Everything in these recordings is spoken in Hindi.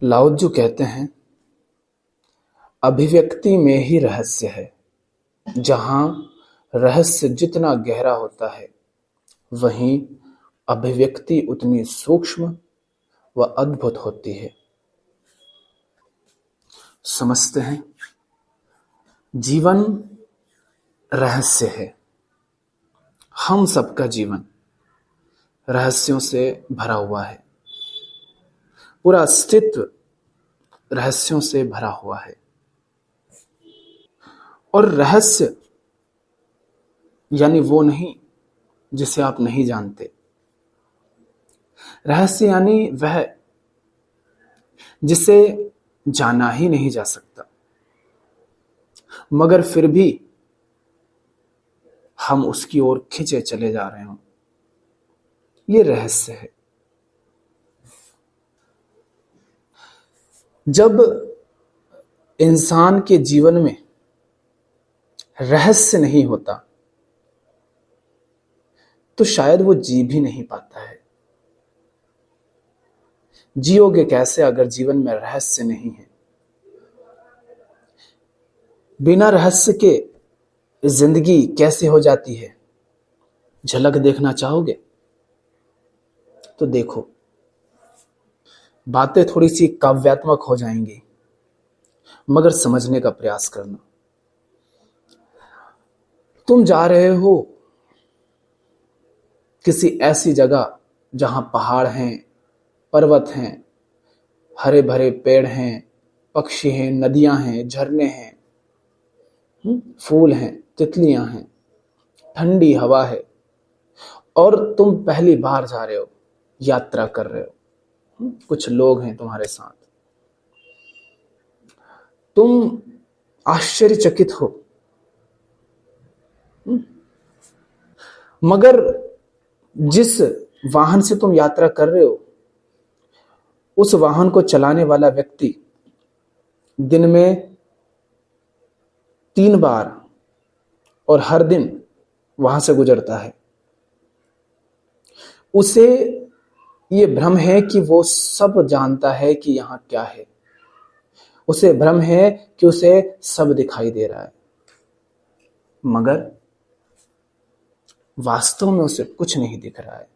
लाओ त्जू कहते हैं, अभिव्यक्ति में ही रहस्य है। जहां रहस्य जितना गहरा होता है, वहीं अभिव्यक्ति उतनी सूक्ष्म व अद्भुत होती है। समझते हैं, जीवन रहस्य है। हम सबका जीवन रहस्यों से भरा हुआ है। पूरा अस्तित्व रहस्यों से भरा हुआ है। और रहस्य यानी वो नहीं जिसे आप नहीं जानते। रहस्य यानी वह जिसे जाना ही नहीं जा सकता, मगर फिर भी हम उसकी ओर खिंचे चले जा रहे हों। ये रहस्य है। जब इंसान के जीवन में रहस्य नहीं होता, तो शायद वो जी भी नहीं पाता है। जियोगे कैसे अगर जीवन में रहस्य नहीं है? बिना रहस्य के जिंदगी कैसे हो जाती है? झलक देखना चाहोगे तो देखो। बातें थोड़ी सी काव्यात्मक हो जाएंगी, मगर समझने का प्रयास करना। तुम जा रहे हो किसी ऐसी जगह जहां पहाड़ हैं, पर्वत हैं, हरे भरे पेड़ हैं, पक्षी हैं, नदियां हैं, झरने हैं, फूल हैं, तितलियां हैं, ठंडी हवा है, और तुम पहली बार जा रहे हो, यात्रा कर रहे हो। कुछ लोग हैं तुम्हारे साथ। तुम आश्चर्यचकित हो, मगर जिस वाहन से तुम यात्रा कर रहे हो, उस वाहन को चलाने वाला व्यक्ति दिन में 3 बार और हर दिन वहां से गुजरता है। उसे ये भ्रम है कि वो सब जानता है कि यहां क्या है। उसे भ्रम है कि उसे सब दिखाई दे रहा है, मगर वास्तव में उसे कुछ नहीं दिख रहा है।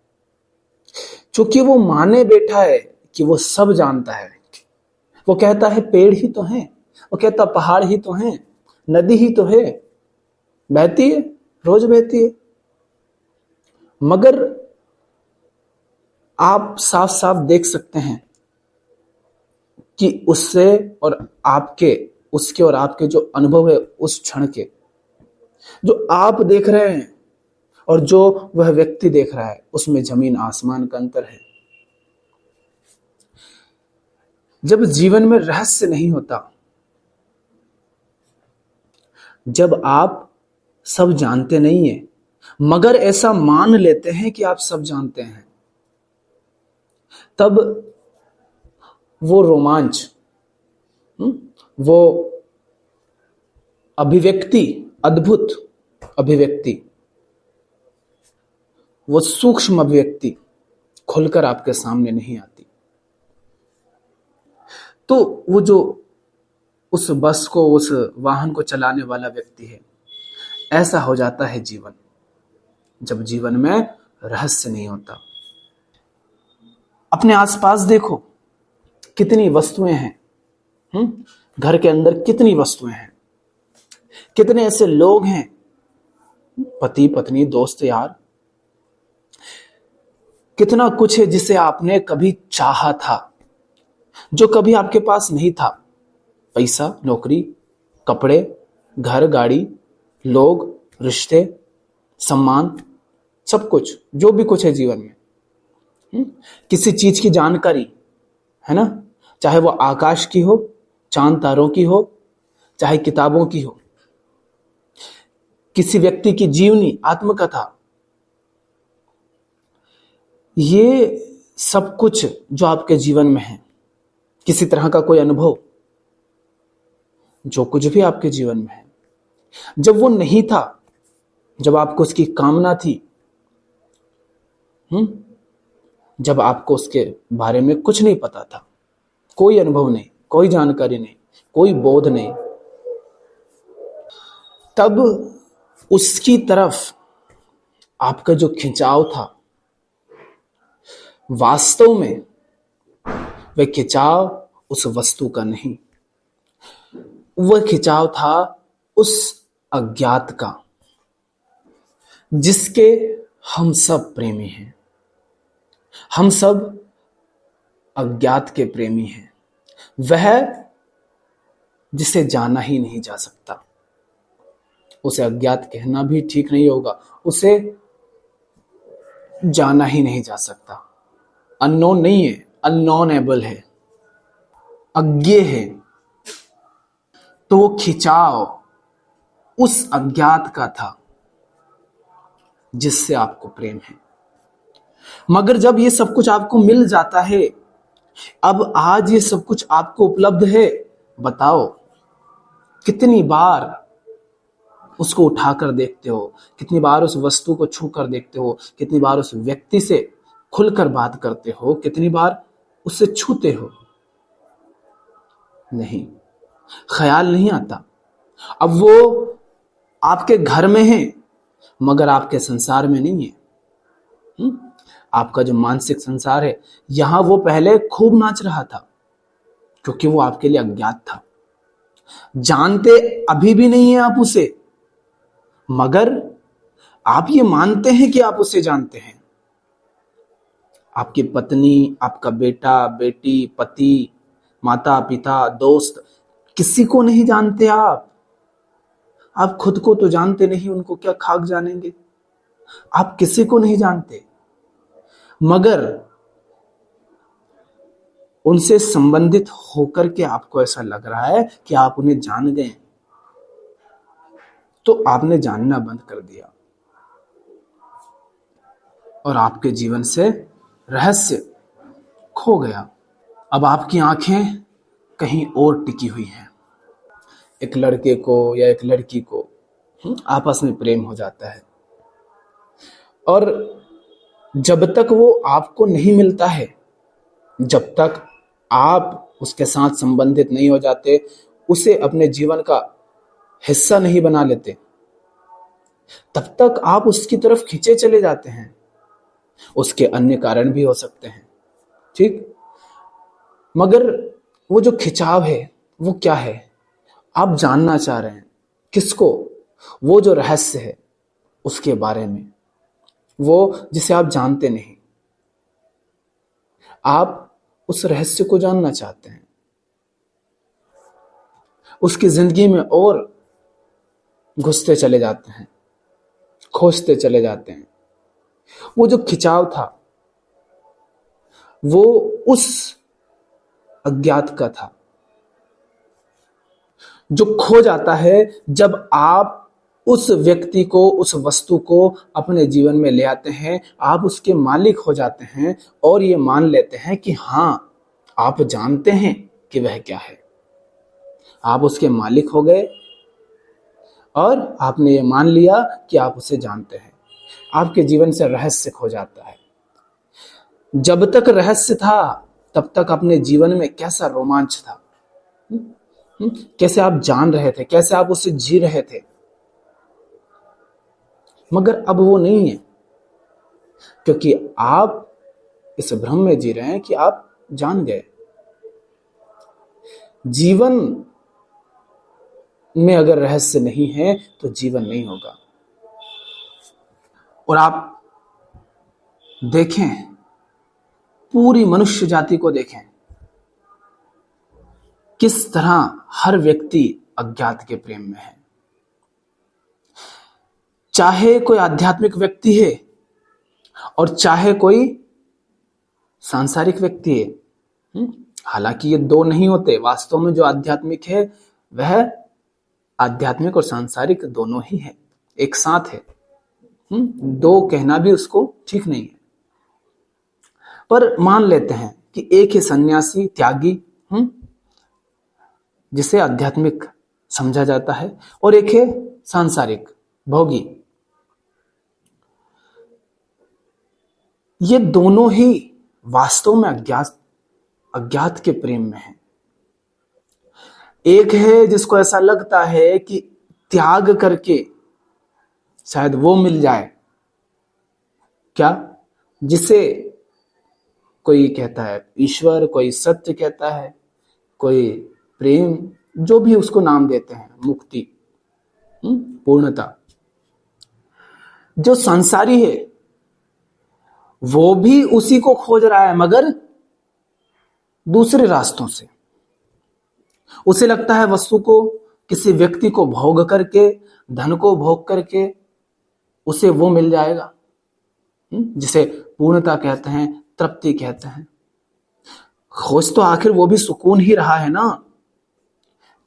क्योंकि वो माने बैठा है कि वो सब जानता है। वो कहता है पेड़ ही तो हैं, वो कहता पहाड़ ही तो हैं, नदी ही तो है, बहती है, रोज बहती है। मगर आप साफ साफ देख सकते हैं कि उसके और आपके जो अनुभव है उस क्षण के, जो आप देख रहे हैं और जो वह व्यक्ति देख रहा है, उसमें जमीन आसमान का अंतर है। जब जीवन में रहस्य नहीं होता, जब आप सब जानते नहीं हैं मगर ऐसा मान लेते हैं कि आप सब जानते हैं, तब वो रोमांच, वो अभिव्यक्ति, अद्भुत अभिव्यक्ति, वो सूक्ष्म अभिव्यक्ति खुलकर आपके सामने नहीं आती। तो वो जो उस बस को, उस वाहन को चलाने वाला व्यक्ति है, ऐसा हो जाता है जीवन, जब जीवन में रहस्य नहीं होता। अपने आसपास देखो, कितनी वस्तुएं हैं। घर के अंदर कितनी वस्तुएं हैं, कितने ऐसे लोग हैं, पति पत्नी, दोस्त यार, कितना कुछ है जिसे आपने कभी चाहा था, जो कभी आपके पास नहीं था। पैसा, नौकरी, कपड़े, घर, गाड़ी, लोग, रिश्ते, सम्मान, सब कुछ, जो भी कुछ है जीवन में। किसी चीज की जानकारी, है ना, चाहे वो आकाश की हो, चांद तारों की हो, चाहे किताबों की हो, किसी व्यक्ति की जीवनी, आत्मकथा, ये सब कुछ जो आपके जीवन में है, किसी तरह का कोई अनुभव, जो कुछ भी आपके जीवन में है, जब वो नहीं था, जब आपको उसकी कामना थी, जब आपको उसके बारे में कुछ नहीं पता था, कोई अनुभव नहीं, कोई जानकारी नहीं, कोई बोध नहीं, तब उसकी तरफ आपका जो खिंचाव था, वास्तव में वह खिंचाव उस वस्तु का नहीं, वह खिंचाव था उस अज्ञात का, जिसके हम सब प्रेमी हैं। हम सब अज्ञात के प्रेमी हैं, वह जिसे जाना ही नहीं जा सकता। उसे अज्ञात कहना भी ठीक नहीं होगा, उसे जाना ही नहीं जा सकता। अननोन नहीं है, अननोनेबल है, अज्ञेय है। तो वो खिंचाव उस अज्ञात का था जिससे आपको प्रेम है। मगर जब ये सब कुछ आपको मिल जाता है, अब आज ये सब कुछ आपको उपलब्ध है, बताओ कितनी बार उसको उठाकर देखते हो, कितनी बार उस वस्तु को छू कर देखते हो, कितनी बार उस व्यक्ति से खुलकर बात करते हो, कितनी बार उससे छूते हो? नहीं, ख्याल नहीं आता। अब वो आपके घर में है मगर आपके संसार में नहीं है। आपका जो मानसिक संसार है, यहां वो पहले खूब नाच रहा था क्योंकि वो आपके लिए अज्ञात था। जानते अभी भी नहीं है आप उसे, मगर आप ये मानते हैं कि आप उसे जानते हैं। आपकी पत्नी, आपका बेटा, बेटी, पति, माता, पिता, दोस्त, किसी को नहीं जानते आप। आप खुद को तो जानते नहीं, उनको क्या खाक जानेंगे। आप किसी को नहीं जानते, मगर उनसे संबंधित होकर के आपको ऐसा लग रहा है कि आप उन्हें जान गए। तो आपने जानना बंद कर दिया और आपके जीवन से रहस्य खो गया। अब आपकी आंखें कहीं और टिकी हुई हैं। एक लड़के को या एक लड़की को आपस में प्रेम हो जाता है, और जब तक वो आपको नहीं मिलता है, जब तक आप उसके साथ संबंधित नहीं हो जाते, उसे अपने जीवन का हिस्सा नहीं बना लेते, तब तक आप उसकी तरफ खींचे चले जाते हैं। उसके अन्य कारण भी हो सकते हैं, ठीक, मगर वो जो खिंचाव है वो क्या है? आप जानना चाह रहे हैं किसको? वो जो रहस्य है उसके बारे में, वो जिसे आप जानते नहीं, आप उस रहस्य को जानना चाहते हैं। उसकी जिंदगी में और घुसते चले जाते हैं, खोजते चले जाते हैं। वो जो खिंचाव था वो उस अज्ञात का था, जो खो जाता है जब आप उस व्यक्ति को, उस वस्तु को अपने जीवन में ले आते हैं। आप उसके मालिक हो जाते हैं और ये मान लेते हैं कि हां, आप जानते हैं कि वह क्या है। आप उसके मालिक हो गए और आपने ये मान लिया कि आप उसे जानते हैं। आपके जीवन से रहस्य खो जाता है। जब तक रहस्य था तब तक अपने जीवन में कैसा रोमांच था, कैसे आप जान रहे थे, कैसे आप उससे जी रहे थे। मगर अब वो नहीं है, क्योंकि आप इस भ्रम में जी रहे हैं कि आप जान गए। जीवन में अगर रहस्य नहीं है तो जीवन नहीं होगा। और आप देखें, पूरी मनुष्य जाति को देखें, किस तरह हर व्यक्ति अज्ञात के प्रेम में है। चाहे कोई आध्यात्मिक व्यक्ति है और चाहे कोई सांसारिक व्यक्ति है। हालांकि ये दो नहीं होते, वास्तव में जो आध्यात्मिक है वह आध्यात्मिक और सांसारिक दोनों ही है, एक साथ है। दो कहना भी उसको ठीक नहीं है। पर मान लेते हैं कि एक ही सन्यासी, त्यागी, जिसे आध्यात्मिक समझा जाता है, और एक है सांसारिक, भोगी। ये दोनों ही वास्तव में अज्ञात अज्ञात के प्रेम में है। एक है जिसको ऐसा लगता है कि त्याग करके शायद वो मिल जाए, क्या, जिसे कोई कहता है ईश्वर, कोई सत्य कहता है, कोई प्रेम, जो भी उसको नाम देते हैं, मुक्ति, पूर्णता। जो संसारी है वो भी उसी को खोज रहा है, मगर दूसरे रास्तों से। उसे लगता है वस्तु को, किसी व्यक्ति को भोग करके, धन को भोग करके उसे वो मिल जाएगा, जिसे पूर्णता कहते हैं, तृप्ति कहते हैं। खोज तो आखिर वो भी सुकून ही रहा है ना,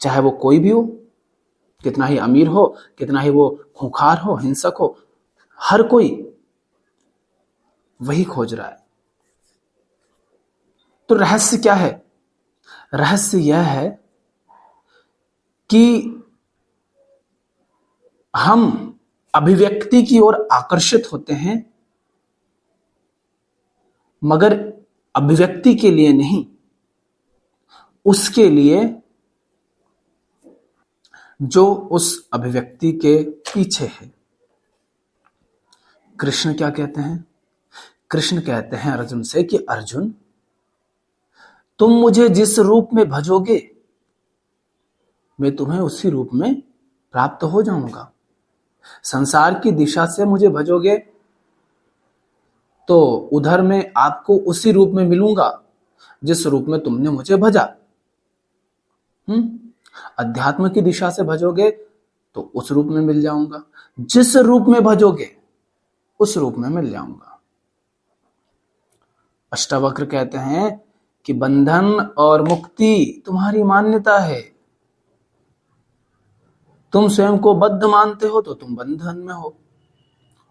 चाहे वो कोई भी हो, कितना ही अमीर हो, कितना ही वो खूंखार हो, हिंसक हो, हर कोई वही खोज रहा है। तो रहस्य क्या है? रहस्य यह है कि हम अभिव्यक्ति की ओर आकर्षित होते हैं, मगर अभिव्यक्ति के लिए नहीं, उसके लिए जो उस अभिव्यक्ति के पीछे है। कृष्ण क्या कहते हैं? कृष्ण कहते हैं अर्जुन से कि अर्जुन, तुम मुझे जिस रूप में भजोगे मैं तुम्हें उसी रूप में प्राप्त हो जाऊंगा। संसार की दिशा से मुझे भजोगे तो उधर मैं आपको उसी रूप में मिलूंगा जिस रूप में तुमने मुझे भजा। अध्यात्म की दिशा से भजोगे तो उस रूप में मिल जाऊंगा, जिस रूप में भजोगे उस रूप में मिल जाऊंगा। अष्टावक्र कहते हैं कि बंधन और मुक्ति तुम्हारी मान्यता है। तुम स्वयं को बद्ध मानते हो तो तुम बंधन में हो,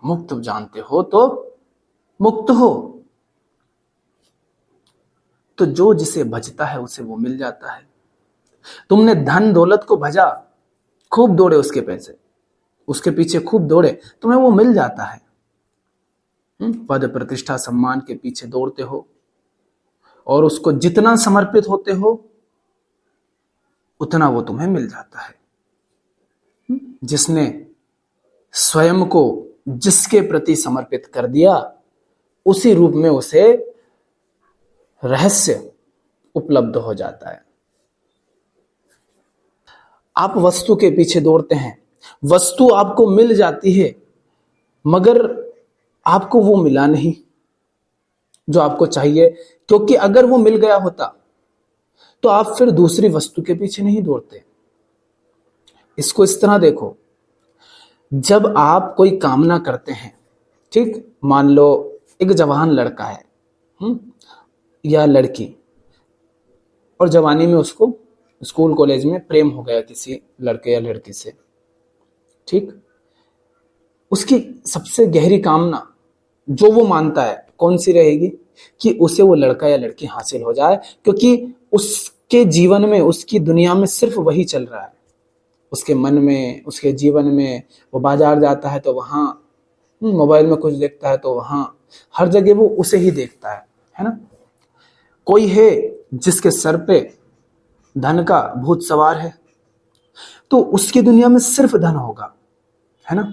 मुक्त जानते हो तो मुक्त हो। तो जो जिसे भजता है उसे वो मिल जाता है। तुमने धन दौलत को भजा, खूब दौड़े उसके पैसे, उसके पीछे खूब दौड़े, तुम्हें वो मिल जाता है। पद प्रतिष्ठा सम्मान के पीछे दौड़ते हो और उसको जितना समर्पित होते हो उतना वो तुम्हें मिल जाता है। जिसने स्वयं को जिसके प्रति समर्पित कर दिया उसी रूप में उसे रहस्य उपलब्ध हो जाता है। आप वस्तु के पीछे दौड़ते हैं, वस्तु आपको मिल जाती है, मगर आपको वो मिला नहीं जो आपको चाहिए, क्योंकि अगर वो मिल गया होता तो आप फिर दूसरी वस्तु के पीछे नहीं दौड़ते। इसको इस तरह देखो, जब आप कोई कामना करते हैं, ठीक, मान लो एक जवान लड़का है या लड़की, और जवानी में उसको स्कूल कॉलेज में प्रेम हो गया किसी लड़के या लड़की से, ठीक, उसकी सबसे गहरी कामना जो वो मानता है कौन सी रहेगी? कि उसे वो लड़का या लड़की हासिल हो जाए, क्योंकि उसके जीवन में, उसकी दुनिया में सिर्फ वही चल रहा है। उसके मन में, उसके जीवन में, वो बाजार जाता है तो वहां, मोबाइल में कुछ देखता है तो वहां, हर जगह वो उसे ही देखता है ना। कोई है जिसके सर पे धन का भूत सवार है तो उसकी दुनिया में सिर्फ धन होगा, है ना।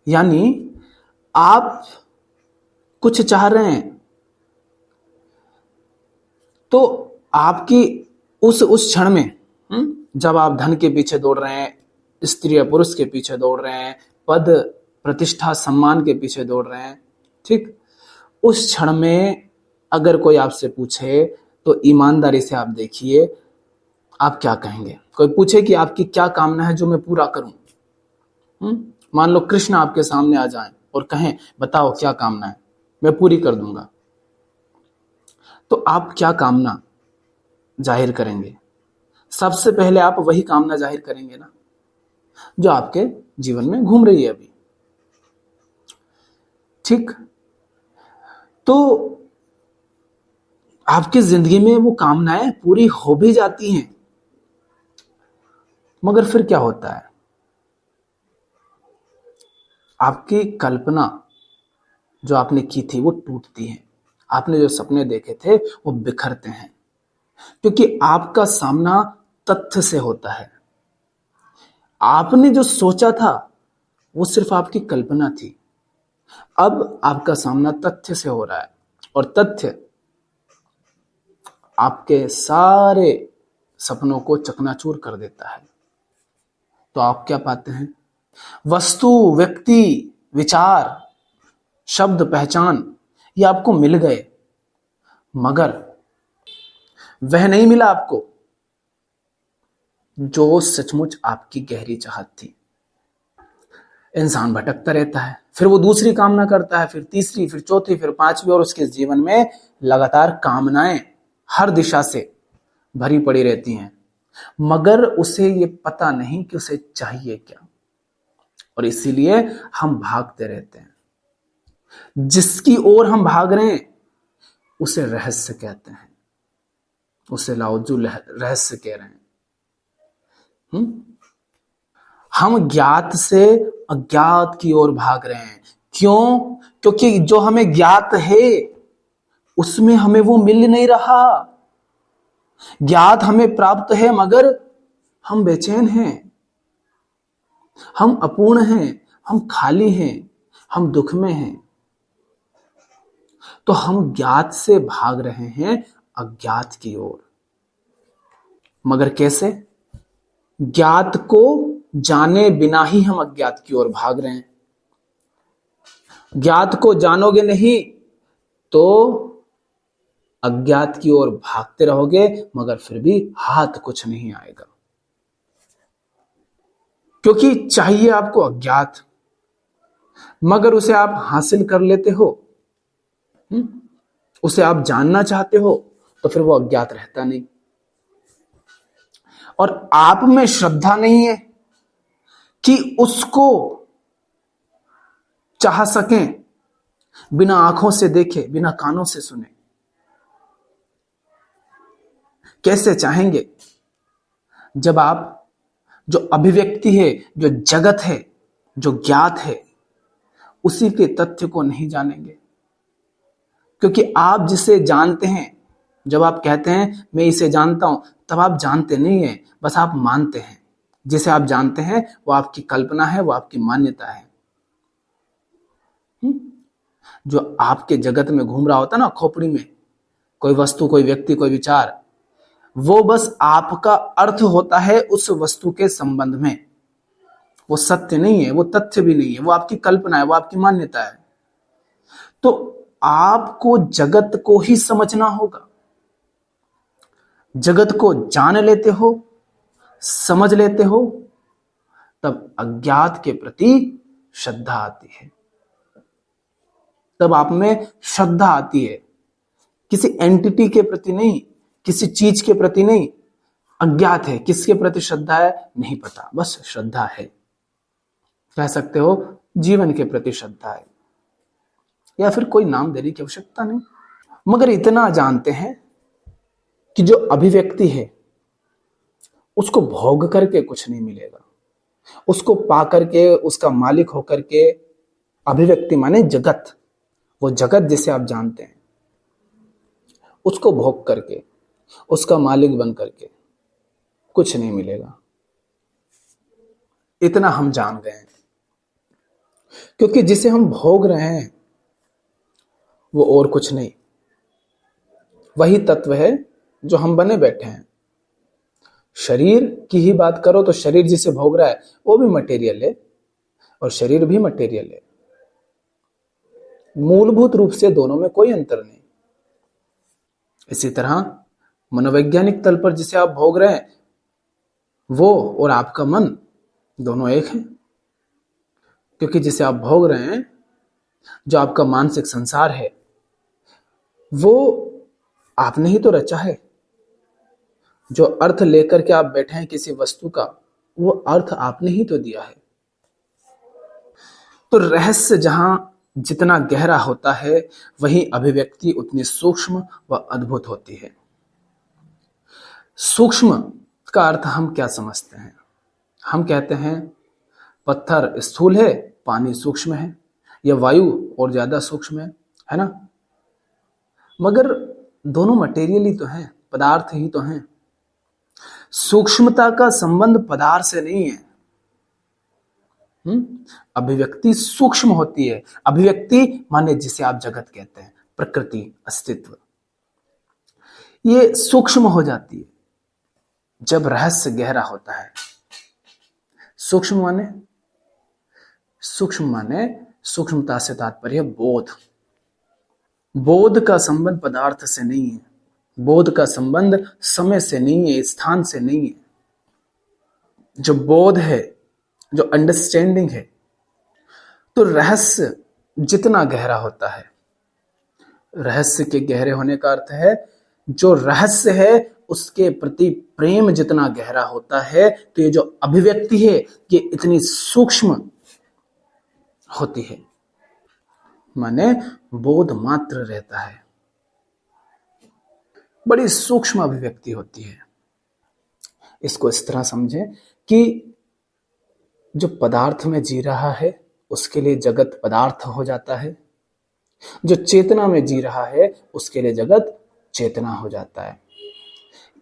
यानी आप कुछ चाह रहे हैं तो आपकी उस क्षण में, जब आप धन के पीछे दौड़ रहे हैं, स्त्री या पुरुष के पीछे दौड़ रहे हैं, पद प्रतिष्ठा सम्मान के पीछे दौड़ रहे हैं, ठीक, उस क्षण में अगर कोई आपसे पूछे तो ईमानदारी से आप देखिए आप क्या कहेंगे। कोई पूछे कि आपकी क्या कामना है जो मैं पूरा करूं, मान लो कृष्ण आपके सामने आ जाएं और कहें बताओ क्या कामना है, मैं पूरी कर दूंगा, तो आप क्या कामना जाहिर करेंगे? सबसे पहले आप वही कामना जाहिर करेंगे ना जो आपके जीवन में घूम रही है अभी, ठीक। तो आपकी जिंदगी में वो कामनाएं पूरी हो भी जाती हैं, मगर फिर क्या होता है? आपकी कल्पना जो आपने की थी वो टूटती है, आपने जो सपने देखे थे वो बिखरते हैं, क्योंकि आपका सामना तथ्य से होता है। आपने जो सोचा था वो सिर्फ आपकी कल्पना थी। अब आपका सामना तथ्य से हो रहा है और तथ्य आपके सारे सपनों को चकनाचूर कर देता है। तो आप क्या पाते हैं? वस्तु, व्यक्ति, विचार, शब्द, पहचान, ये आपको मिल गए, मगर वह नहीं मिला आपको जो सचमुच आपकी गहरी चाहत थी। इंसान भटकता रहता है, फिर वो दूसरी कामना करता है, फिर तीसरी, फिर चौथी, फिर पांचवी, और उसके जीवन में लगातार कामनाएं हर दिशा से भरी पड़ी रहती हैं, मगर उसे ये पता नहीं कि उसे चाहिए क्या, और इसीलिए हम भागते रहते हैं। जिसकी ओर हम भाग रहे हैं उसे रहस्य कहते हैं, उसे लाओजू रहस्य कह रहे हैं। हम ज्ञात से अज्ञात की ओर भाग रहे हैं। क्यों? क्योंकि जो हमें ज्ञात है उसमें हमें वो मिल नहीं रहा। ज्ञात हमें प्राप्त है मगर हम बेचैन हैं, हम अपूर्ण हैं, हम खाली हैं, हम दुख में हैं। तो हम ज्ञात से भाग रहे हैं अज्ञात की ओर। मगर कैसे? ज्ञात को जाने बिना ही हम अज्ञात की ओर भाग रहे हैं। ज्ञात को जानोगे नहीं तो अज्ञात की ओर भागते रहोगे, मगर फिर भी हाथ कुछ नहीं आएगा, क्योंकि चाहिए आपको अज्ञात, मगर उसे आप हासिल कर लेते हो, उसे आप जानना चाहते हो, तो फिर वो अज्ञात रहता नहीं। और आप में श्रद्धा नहीं है कि उसको चाह सकें, बिना आंखों से देखे, बिना कानों से सुने। कैसे चाहेंगे जब आप जो अभिव्यक्ति है, जो जगत है, जो ज्ञात है, उसी के तथ्य को नहीं जानेंगे। क्योंकि आप जिसे जानते हैं, जब आप कहते हैं मैं इसे जानता हूं, तब आप जानते नहीं है, बस आप मानते हैं। जिसे आप जानते हैं वो आपकी कल्पना है, वो आपकी मान्यता है। जो आपके जगत में घूम रहा होता ना खोपड़ी में, कोई वस्तु, कोई व्यक्ति, कोई विचार, वो बस आपका अर्थ होता है उस वस्तु के संबंध में। वो सत्य नहीं है, वो तथ्य भी नहीं है, वो आपकी कल्पना है, वो आपकी मान्यता है। तो आपको जगत को ही समझना होगा। जगत को जान लेते हो, समझ लेते हो, तब अज्ञात के प्रति श्रद्धा आती है। तब आप में श्रद्धा आती है, किसी एंटिटी के प्रति नहीं, किसी चीज के प्रति नहीं। अज्ञात है, किसके प्रति श्रद्धा है नहीं पता, बस श्रद्धा है। कह सकते हो जीवन के प्रति श्रद्धा है, या फिर कोई नाम देने की आवश्यकता नहीं। मगर इतना जानते हैं कि जो अभिव्यक्ति है उसको भोग करके कुछ नहीं मिलेगा, उसको पा करके, उसका मालिक होकर के, अभिव्यक्ति माने जगत, वो जगत जिसे आप जानते हैं, उसको भोग करके, उसका मालिक बन करके कुछ नहीं मिलेगा। इतना हम जान गए हैं, क्योंकि जिसे हम भोग रहे हैं वो और कुछ नहीं, वही तत्व है जो हम बने बैठे हैं। शरीर की ही बात करो तो शरीर जिसे भोग रहा है वो भी मटेरियल है और शरीर भी मटेरियल है। मूलभूत रूप से दोनों में कोई अंतर नहीं। इसी तरह मनोवैज्ञानिक तल पर जिसे आप भोग रहे हैं वो और आपका मन दोनों एक हैं, क्योंकि जिसे आप भोग रहे हैं, जो आपका मानसिक संसार है, वो आपने ही तो रचा है। जो अर्थ लेकर के आप बैठे हैं किसी वस्तु का, वो अर्थ आपने ही तो दिया है। तो रहस्य जहां जितना गहरा होता है, वही अभिव्यक्ति उतनी सूक्ष्म व अद्भुत होती है। सूक्ष्म का अर्थ हम क्या समझते हैं? हम कहते हैं पत्थर स्थूल है, पानी सूक्ष्म है, या वायु और ज्यादा सूक्ष्म है ना? मगर दोनों मटेरियल ही तो हैं, पदार्थ ही तो हैं। सूक्ष्मता का संबंध पदार्थ से नहीं है। अभिव्यक्ति सूक्ष्म होती है। अभिव्यक्ति माने जिसे आप जगत कहते हैं, प्रकृति, अस्तित्व, ये सूक्ष्म हो जाती है जब रहस्य गहरा होता है। सूक्ष्म माने सूक्ष्मता से तात्पर्य बोध। बोध का संबंध पदार्थ से नहीं है। बोध का संबंध समय से नहीं है, स्थान से नहीं है। जो बोध है, जो अंडरस्टैंडिंग है, तो रहस्य जितना गहरा होता है, रहस्य के गहरे होने का अर्थ है जो रहस्य है उसके प्रति प्रेम जितना गहरा होता है, तो ये जो अभिव्यक्ति है ये इतनी सूक्ष्म होती है, माने बोध मात्र रहता है, बड़ी सूक्ष्म अभिव्यक्ति होती है। इसको इस तरह समझें कि जो पदार्थ में जी रहा है उसके लिए जगत पदार्थ हो जाता है, जो चेतना में जी रहा है उसके लिए जगत चेतना हो जाता है।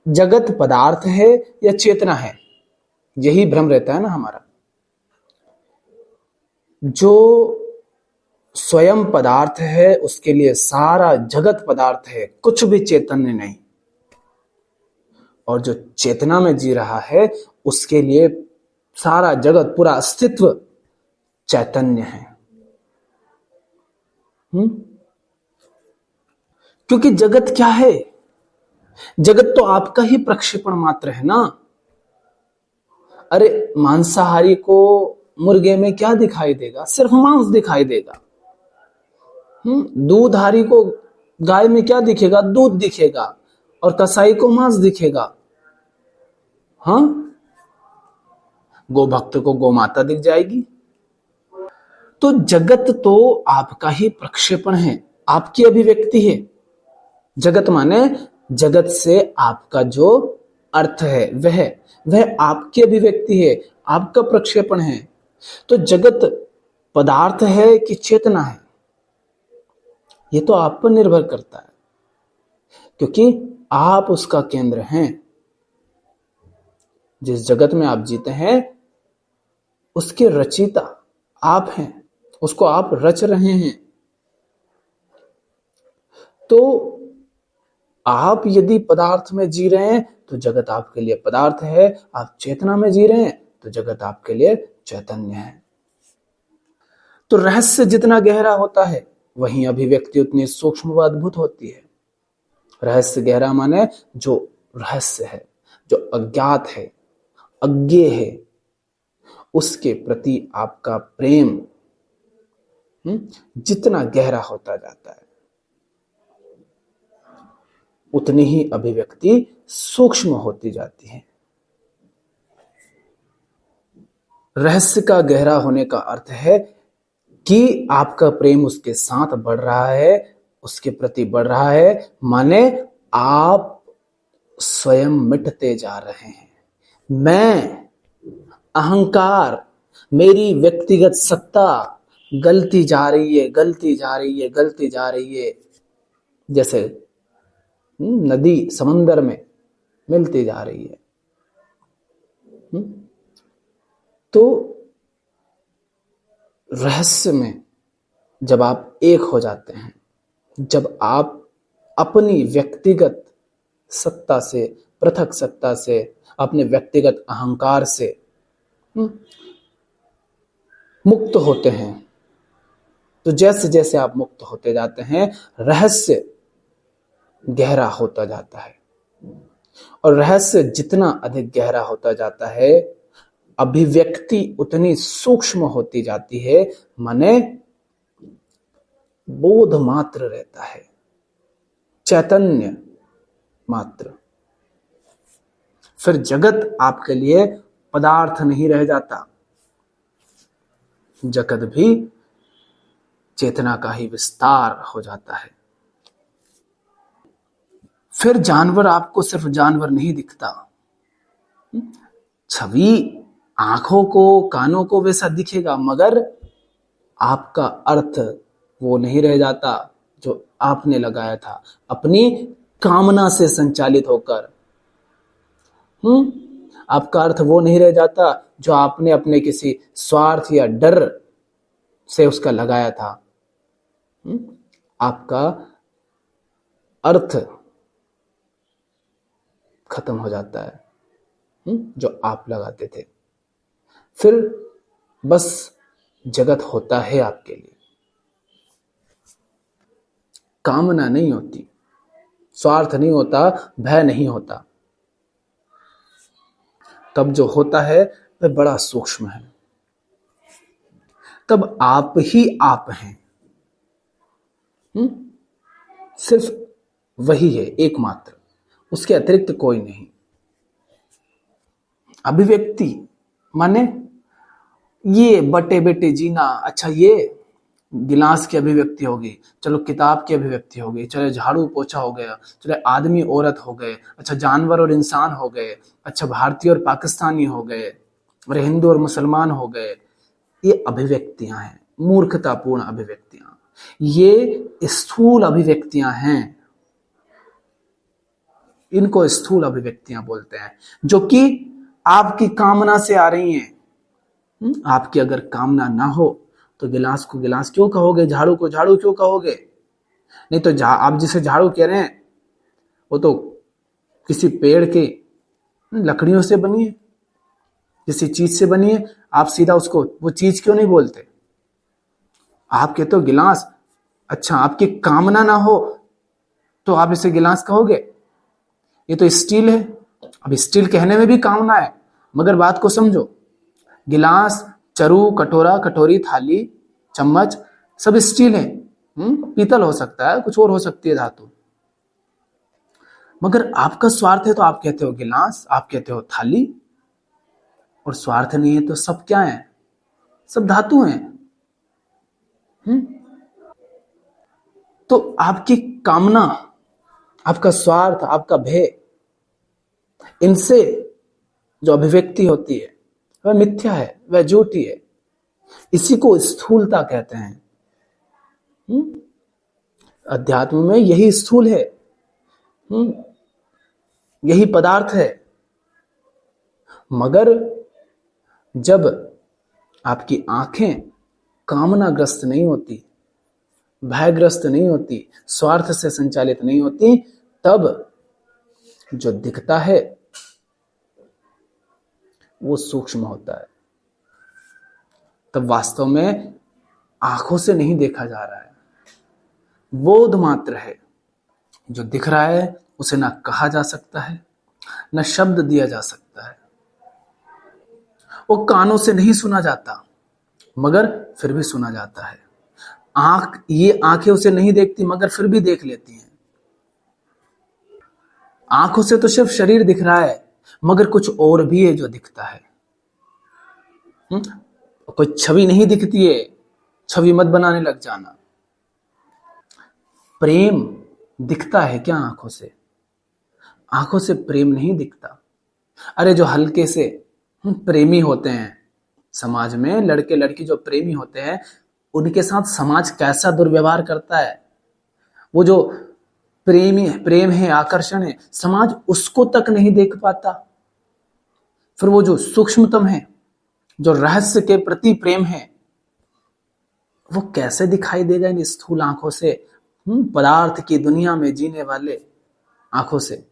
जगत पदार्थ है या चेतना है, यही भ्रम रहता है ना हमारा। जो स्वयं पदार्थ है उसके लिए सारा जगत पदार्थ है, कुछ भी चैतन्य नहीं। और जो चेतना में जी रहा है उसके लिए सारा जगत, पूरा अस्तित्व चैतन्य है। क्योंकि जगत क्या है? जगत तो आपका ही प्रक्षेपण मात्र है ना। अरे मांसाहारी को मुर्गे में क्या दिखाई देगा? सिर्फ मांस दिखाई देगा। दूधधारी को गाय में क्या दिखेगा? दूध दिखेगा। और कसाई को मांस दिखेगा। हाँ, गोभक्त को गोमाता दिख जाएगी। तो जगत तो आपका ही प्रक्षेपण है, आपकी अभिव्यक्ति है। जगत माने जगत से आपका जो अर्थ है वह आपकी अभिव्यक्ति है, आपका प्रक्षेपण है। तो जगत पदार्थ है कि चेतना है, ये तो आप पर निर्भर करता है, क्योंकि आप उसका केंद्र हैं। जिस जगत में आप जीते हैं उसके रचयिता आप हैं, उसको आप रच रहे हैं। तो आप यदि पदार्थ में जी रहे हैं तो जगत आपके लिए पदार्थ है, आप चेतना में जी रहे हैं तो जगत आपके लिए चैतन्य है। तो रहस्य जितना गहरा होता है वहीं अभिव्यक्ति उतनी सूक्ष्म व अद्भुत होती है। रहस्य गहरा माने जो रहस्य है, जो अज्ञात है, अज्ञेय है, उसके प्रति आपका प्रेम जितना गहरा होता जाता है उतनी ही अभिव्यक्ति सूक्ष्म होती जाती है। रहस्य का गहरा होने का अर्थ है कि आपका प्रेम उसके साथ बढ़ रहा है, उसके प्रति बढ़ रहा है, माने आप स्वयं मिटते जा रहे हैं। मैं, अहंकार, मेरी व्यक्तिगत सत्ता गलती जा रही है, गलती जा रही है, गलती जा रही है। जैसे नदी समंदर में मिलती जा रही है। तो रहस्य में जब आप एक हो जाते हैं, जब आप अपनी व्यक्तिगत सत्ता से, पृथक सत्ता से, अपने व्यक्तिगत अहंकार से मुक्त होते हैं, तो जैसे जैसे आप मुक्त होते जाते हैं रहस्य गहरा होता जाता है। और रहस्य जितना अधिक गहरा होता जाता है अभिव्यक्ति उतनी सूक्ष्म होती जाती है, माने बोध मात्र रहता है, चैतन्य मात्र। फिर जगत आपके लिए पदार्थ नहीं रह जाता, जगत भी चेतना का ही विस्तार हो जाता है। फिर जानवर आपको सिर्फ जानवर नहीं दिखता, छवि आंखों को, कानों को वैसा दिखेगा, मगर आपका अर्थ वो नहीं रह जाता जो आपने लगाया था अपनी कामना से संचालित होकर। आपका अर्थ वो नहीं रह जाता जो आपने अपने किसी स्वार्थ या डर से उसका लगाया था। आपका अर्थ खत्म हो जाता है जो आप लगाते थे। फिर बस जगत होता है आपके लिए, कामना नहीं होती, स्वार्थ नहीं होता, भय नहीं होता। तब जो होता है वह बड़ा सूक्ष्म है। तब आप ही आप हैं। सिर्फ वही है एकमात्र, उसके अतिरिक्त कोई नहीं। अभिव्यक्ति माने ये बटे बेटे जीना। अच्छा, ये गिलास की अभिव्यक्ति होगी, चलो किताब की अभिव्यक्ति होगी, चलो झाड़ू पोछा हो गया, चलो आदमी औरत हो गए, अच्छा जानवर और इंसान हो गए, अच्छा भारतीय और पाकिस्तानी हो गए, और हिंदू और मुसलमान हो गए। ये अभिव्यक्तियां हैं, मूर्खतापूर्ण अभिव्यक्तियां। ये स्थूल अभिव्यक्तियां हैं, इनको स्थूल अभिव्यक्तियां बोलते हैं, जो कि आपकी कामना से आ रही हैं। आपकी अगर कामना ना हो तो गिलास को गिलास क्यों कहोगे, झाड़ू को झाड़ू क्यों कहोगे? नहीं तो आप जिसे झाड़ू कह रहे हैं वो तो किसी पेड़ के लकड़ियों से बनी है, किसी चीज से बनी है। आप सीधा उसको वो चीज क्यों नहीं बोलते? आप कहते हो गिलास। अच्छा, आपकी कामना ना हो तो आप इसे गिलास कहोगे? ये तो स्टील है। अब स्टील कहने में भी कामना है, मगर बात को समझो। गिलास, चरु, कटोरा, कटोरी, थाली, चम्मच सब स्टील है। पीतल हो सकता है, कुछ और हो सकती है धातु। मगर आपका स्वार्थ है तो आप कहते हो गिलास, आप कहते हो थाली। और स्वार्थ नहीं है तो सब क्या है? सब धातु हैं। तो आपकी कामना, आपका स्वार्थ, आपका भय, इनसे जो अभिव्यक्ति होती है वह मिथ्या है, वह झूठी है। इसी को स्थूलता कहते हैं। अध्यात्म में यही स्थूल है, यही पदार्थ है। मगर जब आपकी आंखें कामनाग्रस्त नहीं होती, भयग्रस्त नहीं होती, स्वार्थ से संचालित नहीं होती, तब जो दिखता है वो सूक्ष्म होता है। तब वास्तव में आंखों से नहीं देखा जा रहा है, बोध मात्र है। जो दिख रहा है उसे ना कहा जा सकता है, ना शब्द दिया जा सकता है। वो कानों से नहीं सुना जाता, मगर फिर भी सुना जाता है। ये आंखें उसे नहीं देखती, मगर फिर भी देख लेती हैं। आंखों से तो सिर्फ शरीर दिख रहा है, मगर कुछ और भी है जो दिखता है। कोई छवि नहीं दिखती है, छवि मत बनाने लग जाना। प्रेम दिखता है क्या आंखों से? आंखों से प्रेम नहीं दिखता। अरे जो हल्के से प्रेमी होते हैं समाज में, लड़के लड़की जो प्रेमी होते हैं, उनके साथ समाज कैसा दुर्व्यवहार करता है। वो जो प्रेम है, आकर्षण है, समाज उसको तक नहीं देख पाता। फिर वो जो सूक्ष्मतम है, जो रहस्य के प्रति प्रेम है, वो कैसे दिखाई देगा इन स्थूल आंखों से, पदार्थ की दुनिया में जीने वाले आंखों से?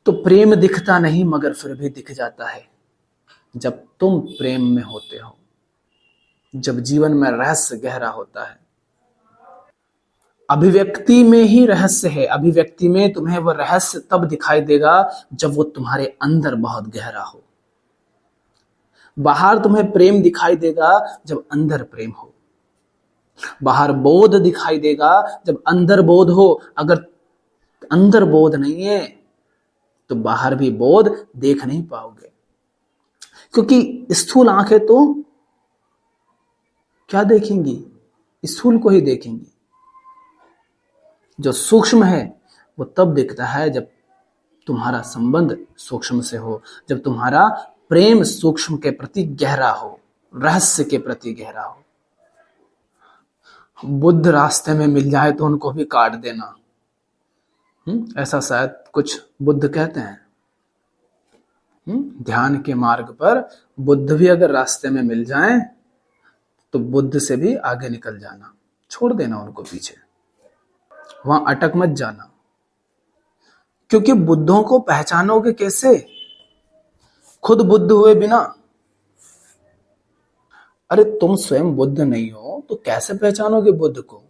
तो प्रेम दिखता नहीं, मगर फिर भी दिख जाता है जब तुम प्रेम में होते हो, जब जीवन में रहस्य गहरा होता है। अभिव्यक्ति में ही रहस्य है। अभिव्यक्ति में तुम्हें वो रहस्य तब दिखाई देगा जब वो तुम्हारे अंदर बहुत गहरा हो। बाहर तुम्हें प्रेम दिखाई देगा जब अंदर प्रेम हो। बाहर बोध दिखाई देगा जब अंदर बोध हो। अगर अंदर बोध नहीं है तो बाहर भी बोध देख नहीं पाओगे, क्योंकि स्थूल आंखें तो क्या देखेंगी? स्थूल को ही देखेंगी। जो सूक्ष्म है वो तब दिखता है जब तुम्हारा संबंध सूक्ष्म से हो, जब तुम्हारा प्रेम सूक्ष्म के प्रति गहरा हो, रहस्य के प्रति गहरा हो। बुद्ध रास्ते में मिल जाए तो उनको भी काट देना। ऐसा शायद कुछ बुद्ध कहते हैं। ध्यान के मार्ग पर बुद्ध भी अगर रास्ते में मिल जाएं तो बुद्ध से भी आगे निकल जाना, छोड़ देना उनको पीछे, वहां अटक मत जाना। क्योंकि बुद्धों को पहचानोगे कैसे? खुद बुद्ध हुए बिना। अरे तुम स्वयं बुद्ध नहीं हो तो कैसे पहचानोगे बुद्ध को?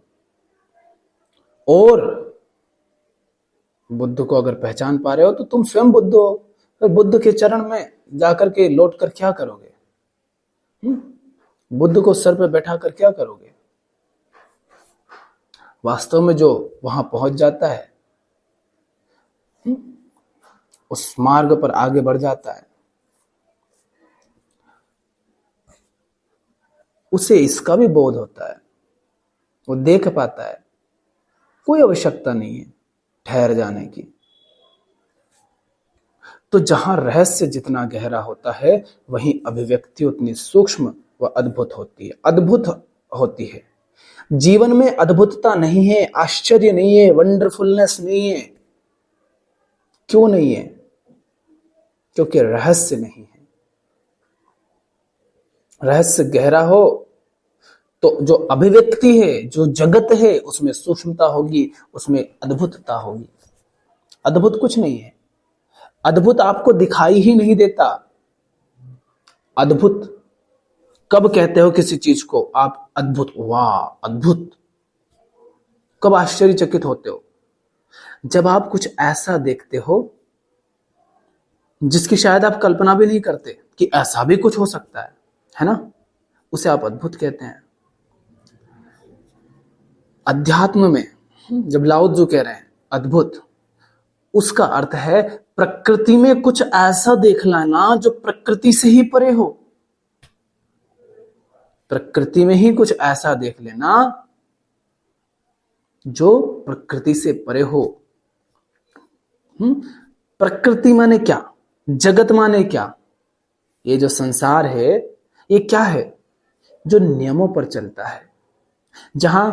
और बुद्ध को अगर पहचान पा रहे हो तो तुम स्वयं बुद्ध हो। तो बुद्ध के चरण में जाकर के लौट कर क्या करोगे? बुद्ध को सर पे बैठा कर क्या करोगे? वास्तव में जो वहां पहुंच जाता है, उस मार्ग पर आगे बढ़ जाता है, उसे इसका भी बोध होता है, वो देख पाता है कोई आवश्यकता नहीं है ठहर जाने की। तो जहां रहस्य जितना गहरा होता है वहीं अभिव्यक्ति उतनी सूक्ष्म व अद्भुत होती है। अद्भुत होती है। जीवन में अद्भुतता नहीं है, आश्चर्य नहीं है, वंडरफुलनेस नहीं है। क्यों नहीं है? क्योंकि रहस्य नहीं है। रहस्य गहरा हो तो जो अभिव्यक्ति है, जो जगत है, उसमें सूक्ष्मता होगी, उसमें अद्भुतता होगी। अद्भुत कुछ नहीं है। अद्भुत आपको दिखाई ही नहीं देता। अद्भुत कब कहते हो किसी चीज को आप? अद्भुत, वाह अद्भुत। कब आश्चर्यचकित होते हो? जब आप कुछ ऐसा देखते हो जिसकी शायद आप कल्पना भी नहीं करते कि ऐसा भी कुछ हो सकता है ना? उसे आप अद्भुत कहते हैं। अध्यात्म में जब लाओ त्जू कह रहे हैं अद्भुत, उसका अर्थ है प्रकृति में कुछ ऐसा देख लाना जो प्रकृति से ही परे हो। प्रकृति में ही कुछ ऐसा देख लेना जो प्रकृति से परे हो। प्रकृति माने क्या? जगत माने क्या? ये जो संसार है ये क्या है? जो नियमों पर चलता है, जहां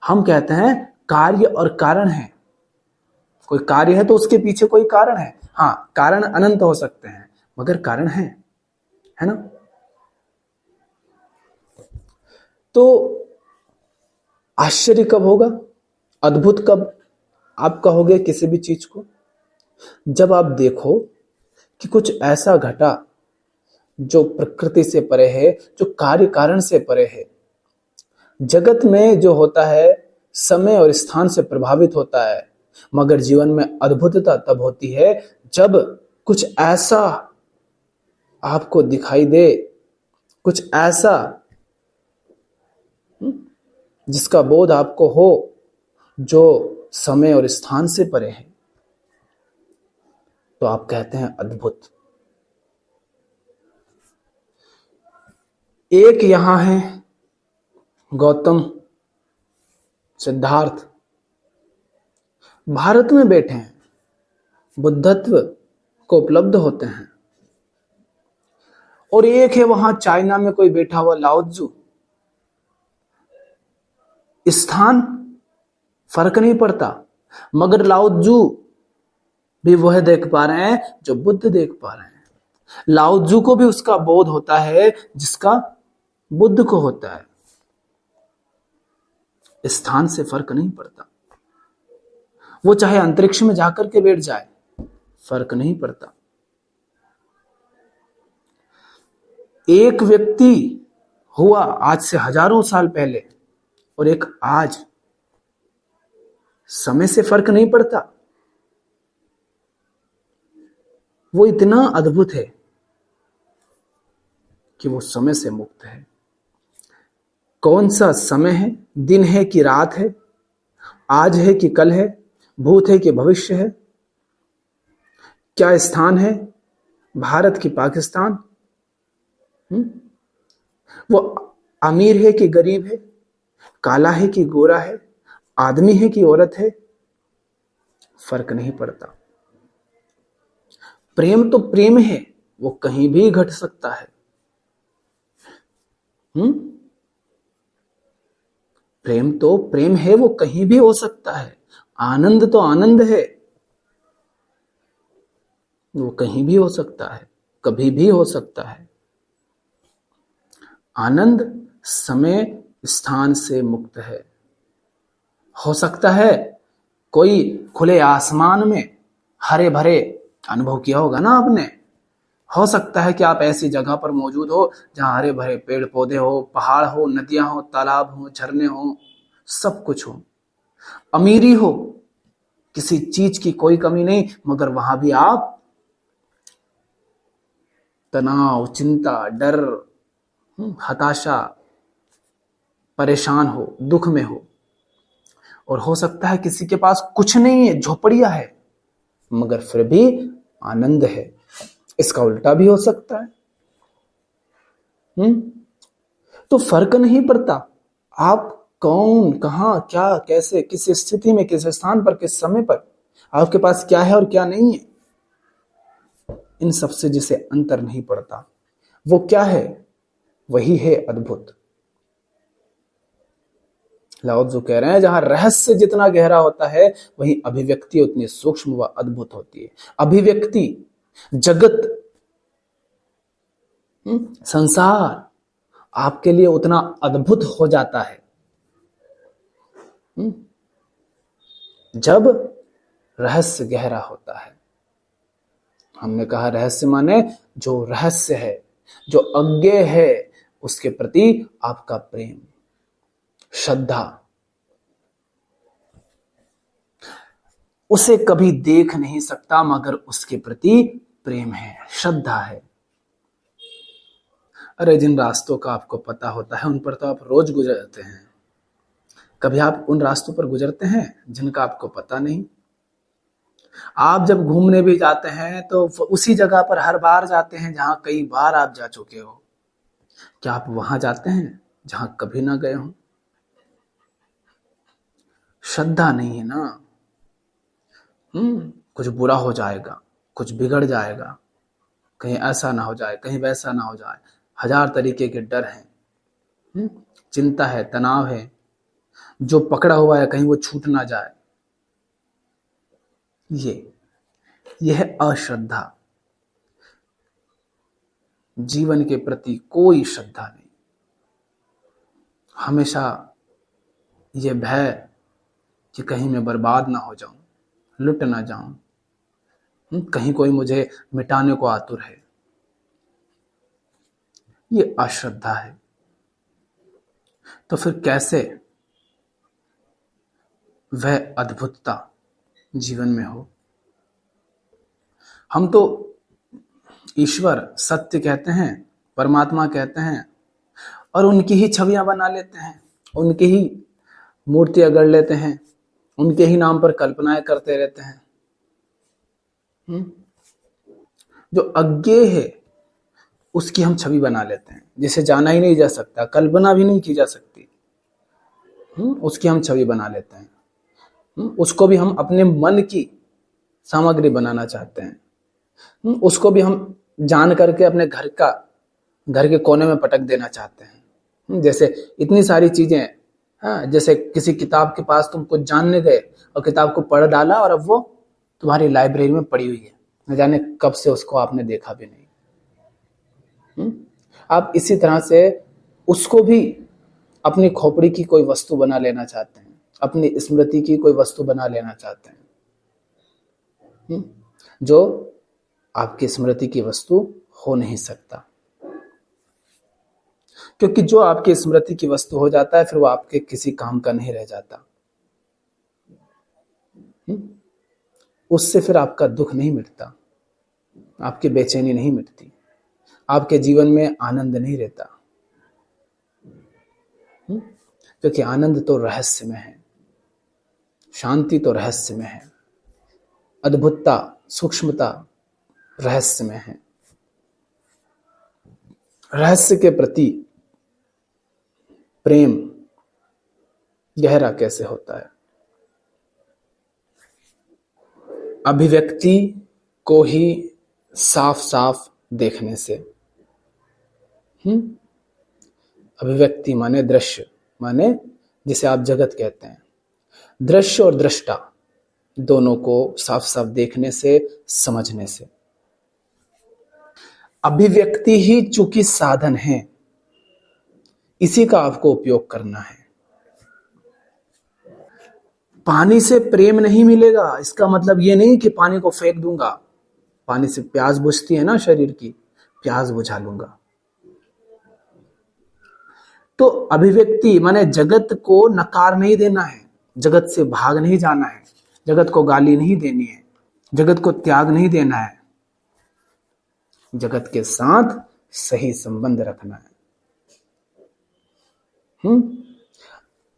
हम कहते हैं कार्य और कारण है। कोई कार्य है तो उसके पीछे कोई कारण है। हाँ, कारण अनंत हो सकते हैं मगर कारण है ना? तो आश्चर्य कब होगा? अद्भुत कब आप कहोगे किसी भी चीज को? जब आप देखो कि कुछ ऐसा घटा जो प्रकृति से परे है, जो कार्य कारण से परे है। जगत में जो होता है समय और स्थान से प्रभावित होता है, मगर जीवन में अद्भुतता तब होती है जब कुछ ऐसा आपको दिखाई दे, कुछ ऐसा जिसका बोध आपको हो, जो समय और स्थान से परे है, तो आप कहते हैं अद्भुत। एक यहां है गौतम, सिद्धार्थ भारत में बैठे हैं, बुद्धत्व को उपलब्ध होते हैं। और एक है वहां चाइना में कोई बैठा हुआ लाओ त्जू। स्थान फर्क नहीं पड़ता, मगर लाओ त्जू भी वह देख पा रहे हैं जो बुद्ध देख पा रहे हैं। लाओ त्जू को भी उसका बोध होता है जिसका बुद्ध को होता है। स्थान से फर्क नहीं पड़ता। वो चाहे अंतरिक्ष में जाकर के बैठ जाए, फर्क नहीं पड़ता। एक व्यक्ति हुआ आज से हजारों साल पहले और एक आज, समय से फर्क नहीं पड़ता। वो इतना अद्भुत है कि वो समय से मुक्त है। कौन सा समय है? दिन है कि रात है? आज है कि कल है? भूत है कि भविष्य है? क्या स्थान है? भारत की पाकिस्तान? वो अमीर है कि गरीब है? काला है कि गोरा है? आदमी है कि औरत है? फर्क नहीं पड़ता। प्रेम तो प्रेम है, वो कहीं भी घट सकता है। प्रेम तो प्रेम है, वो कहीं भी हो सकता है। आनंद तो आनंद है, वो कहीं भी हो सकता है, कभी भी हो सकता है। आनंद समय स्थान से मुक्त है। हो सकता है कोई खुले आसमान में हरे भरे अनुभव किया होगा ना आपने। हो सकता है कि आप ऐसी जगह पर मौजूद हो जहां हरे भरे पेड़ पौधे हो, पहाड़ हो, नदियां हो, तालाब हो, झरने हो, सब कुछ हो। अमीरी हो, किसी चीज की कोई कमी नहीं, मगर वहां भी आप तनाव, चिंता, डर, हताशा, परेशान हो, दुख में हो। और हो सकता है किसी के पास कुछ नहीं है, झोपड़िया है, मगर फिर भी आनंद है। इसका उल्टा भी हो सकता है। तो फर्क नहीं पड़ता आप कौन, कहां, क्या, कैसे, किस स्थिति में, किस स्थान पर, किस समय पर आपके पास क्या है और क्या नहीं है। इन सबसे जिसे अंतर नहीं पड़ता, वो क्या है? वही है अद्भुत। लाओ त्सु कह रहे हैं, जहां रहस्य जितना गहरा होता है वहीं अभिव्यक्ति उतनी सूक्ष्म व अद्भुत होती है। अभिव्यक्ति, जगत, संसार आपके लिए उतना अद्भुत हो जाता है जब रहस्य गहरा होता है। हमने कहा रहस्य माने जो रहस्य है, जो अज्ञेय है, उसके प्रति आपका प्रेम, श्रद्धा। उसे कभी देख नहीं सकता मगर उसके प्रति प्रेम है, श्रद्धा है। अरे जिन रास्तों का आपको पता होता है उन पर तो आप रोज गुजरते हैं। कभी आप उन रास्तों पर गुजरते हैं जिनका आपको पता नहीं? आप जब घूमने भी जाते हैं तो उसी जगह पर हर बार जाते हैं जहां कई बार आप जा चुके हो। क्या आप वहां जाते हैं जहां कभी ना गए हो? श्रद्धा नहीं है ना। कुछ बुरा हो जाएगा, कुछ बिगड़ जाएगा, कहीं ऐसा ना हो जाए, कहीं वैसा ना हो जाए, हजार तरीके के डर हैं, चिंता है, तनाव है, जो पकड़ा हुआ है कहीं वो छूट ना जाए। ये है अश्रद्धा। जीवन के प्रति कोई श्रद्धा नहीं। हमेशा ये भय कि कहीं मैं बर्बाद ना हो जाऊं, लुट ना जाऊं, कहीं कोई मुझे मिटाने को आतुर है। ये अश्रद्धा है। तो फिर कैसे वह अद्भुतता जीवन में हो? हम तो ईश्वर, सत्य कहते हैं, परमात्मा कहते हैं और उनकी ही छवियां बना लेते हैं, उनकी ही मूर्तियां गढ़ लेते हैं, उनके ही नाम पर कल्पनाएं करते रहते हैं। जो अज्ञेय है उसकी हम छवि बना लेते हैं, जिसे जाना ही नहीं जा सकता, कल्पना भी नहीं की जा सकती, उसकी हम छवि बना लेते हैं। उसको भी हम अपने मन की सामग्री बनाना चाहते हैं। उसको भी हम जान करके अपने घर के कोने में पटक देना चाहते हैं। जैसे इतनी सारी चीजें, हाँ, जैसे किसी किताब के पास तुम कुछ जानने गए और किताब को पढ़ डाला और अब वो तुम्हारी लाइब्रेरी में पड़ी हुई है, न जाने कब से उसको आपने देखा भी नहीं। आप इसी तरह से उसको भी अपनी खोपड़ी की कोई वस्तु बना लेना चाहते हैं, अपनी स्मृति की कोई वस्तु बना लेना चाहते हैं, जो आपकी स्मृति की वस्तु हो नहीं सकता। क्योंकि जो आपकी स्मृति की वस्तु हो जाता है फिर वो आपके किसी काम का नहीं रह जाता। उससे फिर आपका दुख नहीं मिटता, आपकी बेचैनी नहीं मिटती, आपके जीवन में आनंद नहीं रहता। क्योंकि आनंद तो रहस्य में है, शांति तो रहस्य में है, अद्भुतता, सूक्ष्मता रहस्य में है। रहस्य के प्रति प्रेम गहरा कैसे होता है? अभिव्यक्ति को ही साफ साफ देखने से। अभिव्यक्ति माने दृश्य, माने जिसे आप जगत कहते हैं। दृश्य और दृष्टा दोनों को साफ साफ देखने से, समझने से। अभिव्यक्ति ही चूंकि साधन है, इसी का आपको उपयोग करना है। पानी से प्रेम नहीं मिलेगा, इसका मतलब ये नहीं कि पानी को फेंक दूंगा। पानी से प्यास बुझती है ना शरीर की, प्यास बुझा लूंगा। तो अभिव्यक्ति माने जगत को नकार नहीं देना है, जगत से भाग नहीं जाना है, जगत को गाली नहीं देनी है, जगत को त्याग नहीं देना है, जगत के साथ सही संबंध रखना है।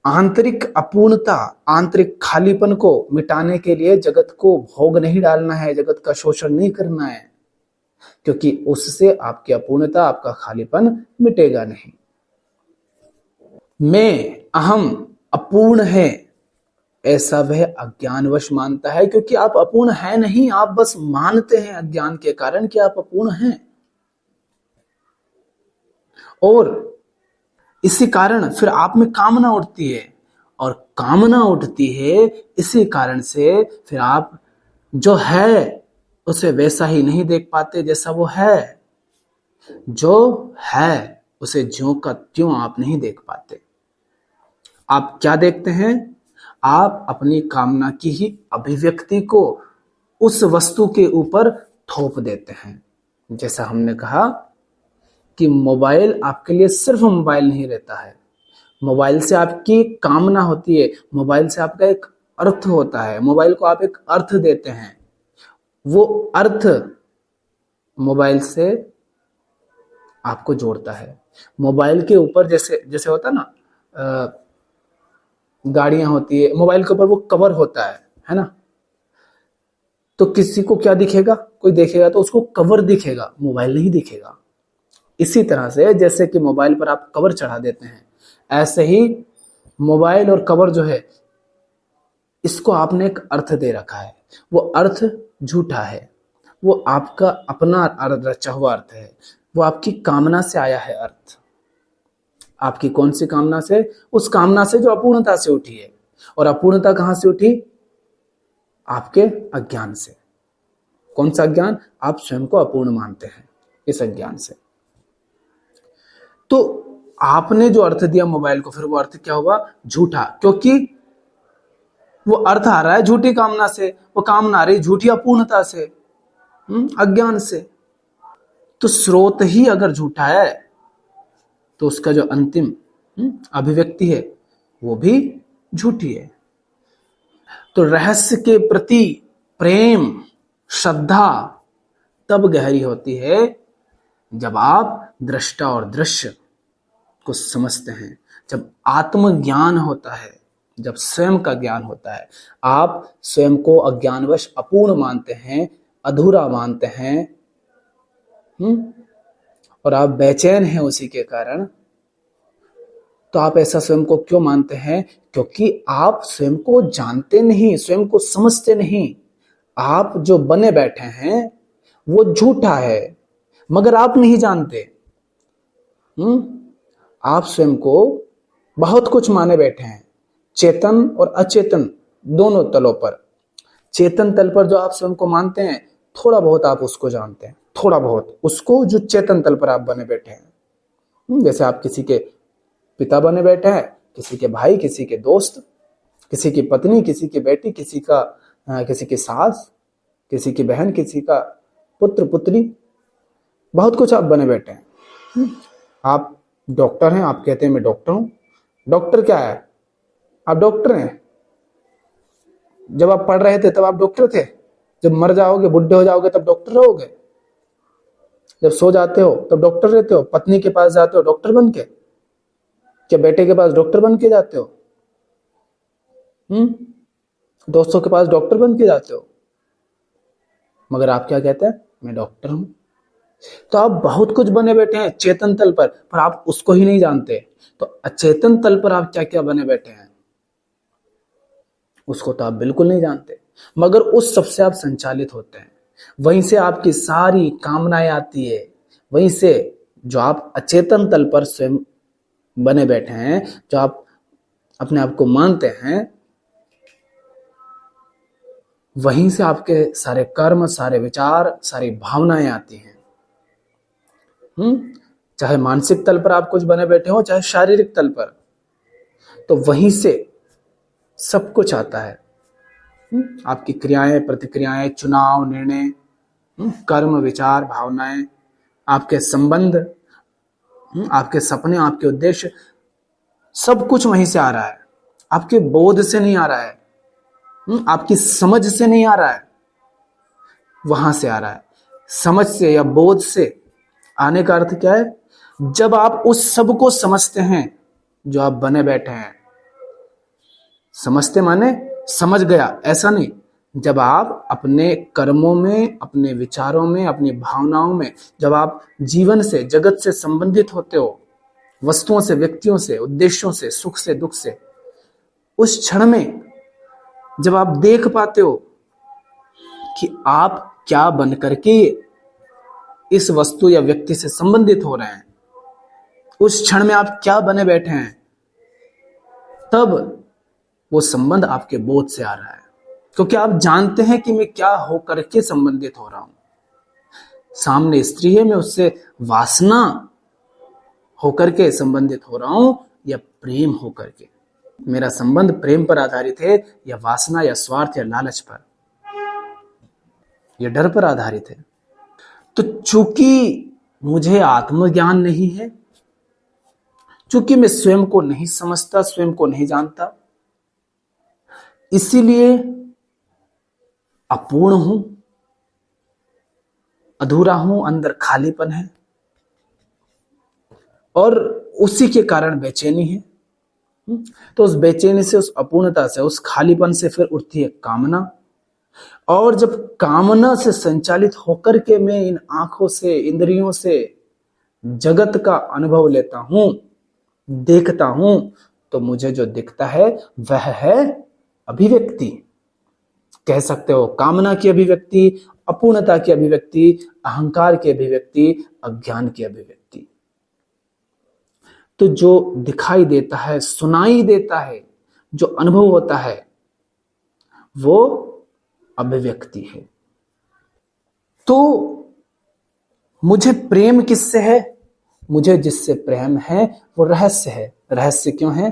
आंतरिक अपूर्णता, आंतरिक खालीपन को मिटाने के लिए जगत को भोग नहीं डालना है, जगत का शोषण नहीं करना है, क्योंकि उससे आपकी अपूर्णता, आपका खालीपन मिटेगा नहीं। मैं, अहम अपूर्ण है, ऐसा वह अज्ञानवश मानता है, क्योंकि आप अपूर्ण है नहीं, आप बस मानते हैं अज्ञान के कारण कि आप अपूर्ण हैं। और इसी कारण फिर आप में कामना उठती है, और कामना उठती है इसी कारण से फिर आप जो है उसे वैसा ही नहीं देख पाते जैसा वो है। जो है उसे ज्यों का त्यों आप नहीं देख पाते। आप क्या देखते हैं? आप अपनी कामना की ही अभिव्यक्ति को उस वस्तु के ऊपर थोप देते हैं। जैसा हमने कहा कि मोबाइल आपके लिए सिर्फ मोबाइल नहीं रहता है, मोबाइल से आपकी कामना होती है, मोबाइल से आपका एक अर्थ होता है, मोबाइल को आप एक अर्थ देते हैं। वो अर्थ मोबाइल से आपको जोड़ता है। मोबाइल के ऊपर जैसे जैसे होता है ना, गाड़ियां होती है, मोबाइल के ऊपर वो कवर होता है ना। तो किसी को क्या दिखेगा? कोई देखेगा तो उसको कवर दिखेगा, मोबाइल नहीं दिखेगा। इसी तरह से जैसे कि मोबाइल पर आप कवर चढ़ा देते हैं, ऐसे ही मोबाइल और कवर जो है, इसको आपने एक अर्थ दे रखा है। वो अर्थ झूठा है, वो आपका अपना रचा हुआ अर्थ है, वो आपकी कामना से आया है अर्थ। आपकी कौन सी कामना से? उस कामना से जो अपूर्णता से उठी है। और अपूर्णता कहां से उठी? आपके अज्ञान से। कौन सा अज्ञान? आप स्वयं को अपूर्ण मानते हैं, इस अज्ञान से। तो आपने जो अर्थ दिया मोबाइल को, फिर वो अर्थ क्या हुआ? झूठा, क्योंकि वो अर्थ आ रहा है झूठी कामना से, वो कामना आ रही झूठी अपूर्णता से, अज्ञान से। तो स्रोत ही अगर झूठा है तो उसका जो अंतिम अभिव्यक्ति है वो भी झूठी है। तो रहस्य के प्रति प्रेम, श्रद्धा तब गहरी होती है जब आप दृष्टा और दृश्य को समझते हैं, जब आत्मज्ञान होता है, जब स्वयं का ज्ञान होता है। आप स्वयं को अज्ञानवश अपूर्ण मानते हैं, अधूरा मानते हैं, और आप बेचैन हैं उसी के कारण। तो आप ऐसा स्वयं को क्यों मानते हैं? क्योंकि आप स्वयं को जानते नहीं, स्वयं को समझते नहीं। आप जो बने बैठे हैं वो झूठा है, मगर आप नहीं जानते। आप स्वयं को बहुत कुछ माने बैठे हैं, चेतन और अचेतन दोनों तलों पर। चेतन तल पर जो आप स्वयं को मानते हैं, थोड़ा बहुत आप उसको जानते हैं, थोड़ा बहुत उसको, जो चेतन तल पर आप बने बैठे हैं। जैसे आप किसी के पिता बने बैठे हैं, किसी के भाई, किसी के दोस्त, किसी की पत्नी, किसी की बेटी, किसी की सास, किसी की बहन, किसी का पुत्र पुत्री, बहुत कुछ आप बने बैठे हैं। आप डॉक्टर हैं, आप कहते हैं मैं डॉक्टर हूं। डॉक्टर क्या है? आप डॉक्टर हैं। जब आप पढ़ रहे थे तब आप डॉक्टर थे, जब मर जाओगे, बुढ़े हो जाओगे, तब डॉक्टर रहोगे। जब सो जाते हो तब डॉक्टर रहते हो, पत्नी के पास जाते हो डॉक्टर बन के, क्या बेटे के पास डॉक्टर बन के जाते हो? दोस्तों के पास डॉक्टर बन के जाते हो, मगर आप क्या कहते हैं? मैं डॉक्टर हूं। तो आप बहुत कुछ बने बैठे हैं चेतन तल पर आप उसको ही नहीं जानते। तो अचेतन तल पर आप क्या क्या बने बैठे हैं उसको तो आप बिल्कुल नहीं जानते, मगर उस सबसे आप संचालित होते हैं। वहीं से आपकी सारी कामनाएं आती है, वहीं से जो आप अचेतन तल पर स्वयं बने बैठे हैं, जो आप अपने आप को मानते हैं, वहीं से आपके सारे कर्म, सारे विचार, सारी भावनाएं आती हैं। चाहे मानसिक तल पर आप कुछ बने बैठे हो, चाहे शारीरिक तल पर, तो वहीं से सब कुछ आता है। आपकी क्रियाएं, प्रतिक्रियाएं, चुनाव, निर्णय, कर्म, विचार, भावनाएं, आपके संबंध, आपके सपने, आपके उद्देश्य, सब कुछ वहीं से आ रहा है। आपके बोध से नहीं आ रहा है, आपकी समझ से नहीं आ रहा है, वहां से आ रहा है। समझ से या बोध से आने का अर्थ क्या है? जब आप उस सब को समझते हैं जो आप बने बैठे हैं। समझते माने समझ गया, ऐसा नहीं। जब आप अपने कर्मों में, अपने विचारों में, अपनी भावनाओं में, जब आप जीवन से, जगत से संबंधित होते हो, वस्तुओं से, व्यक्तियों से, उद्देश्यों से, सुख से, दुख से, उस क्षण में जब आप देख पाते हो कि आप क्या बन करके इस वस्तु या व्यक्ति से संबंधित हो रहे हैं, उस क्षण में आप क्या बने बैठे हैं, तब वो संबंध आपके बोध से आ रहा है। क्योंकि आप जानते हैं कि मैं क्या होकर के संबंधित हो रहा हूं। सामने स्त्री है, मैं उससे वासना होकर के संबंधित हो रहा हूं या प्रेम होकर के। मेरा संबंध प्रेम पर आधारित है या वासना या स्वार्थ या लालच पर या डर पर आधारित है। तो चूंकि मुझे आत्मज्ञान नहीं है, चूंकि मैं स्वयं को नहीं समझता, स्वयं को नहीं जानता, इसीलिए अपूर्ण हूं, अधूरा हूं, अंदर खालीपन है, और उसी के कारण बेचैनी है। तो उस बेचैनी से, उस अपूर्णता से, उस खालीपन से फिर उठती है कामना। और जब कामना से संचालित होकर के मैं इन आंखों से, इंद्रियों से जगत का अनुभव लेता हूं, देखता हूं, तो मुझे जो दिखता है वह है अभिव्यक्ति। कह सकते हो कामना की अभिव्यक्ति, अपूर्णता की अभिव्यक्ति, अहंकार की अभिव्यक्ति, अज्ञान की अभिव्यक्ति। तो जो दिखाई देता है, सुनाई देता है, जो अनुभव होता है, वो अभिव्यक्ति है। तो मुझे प्रेम किससे है? मुझे जिससे प्रेम है वो रहस्य है। रहस्य क्यों है?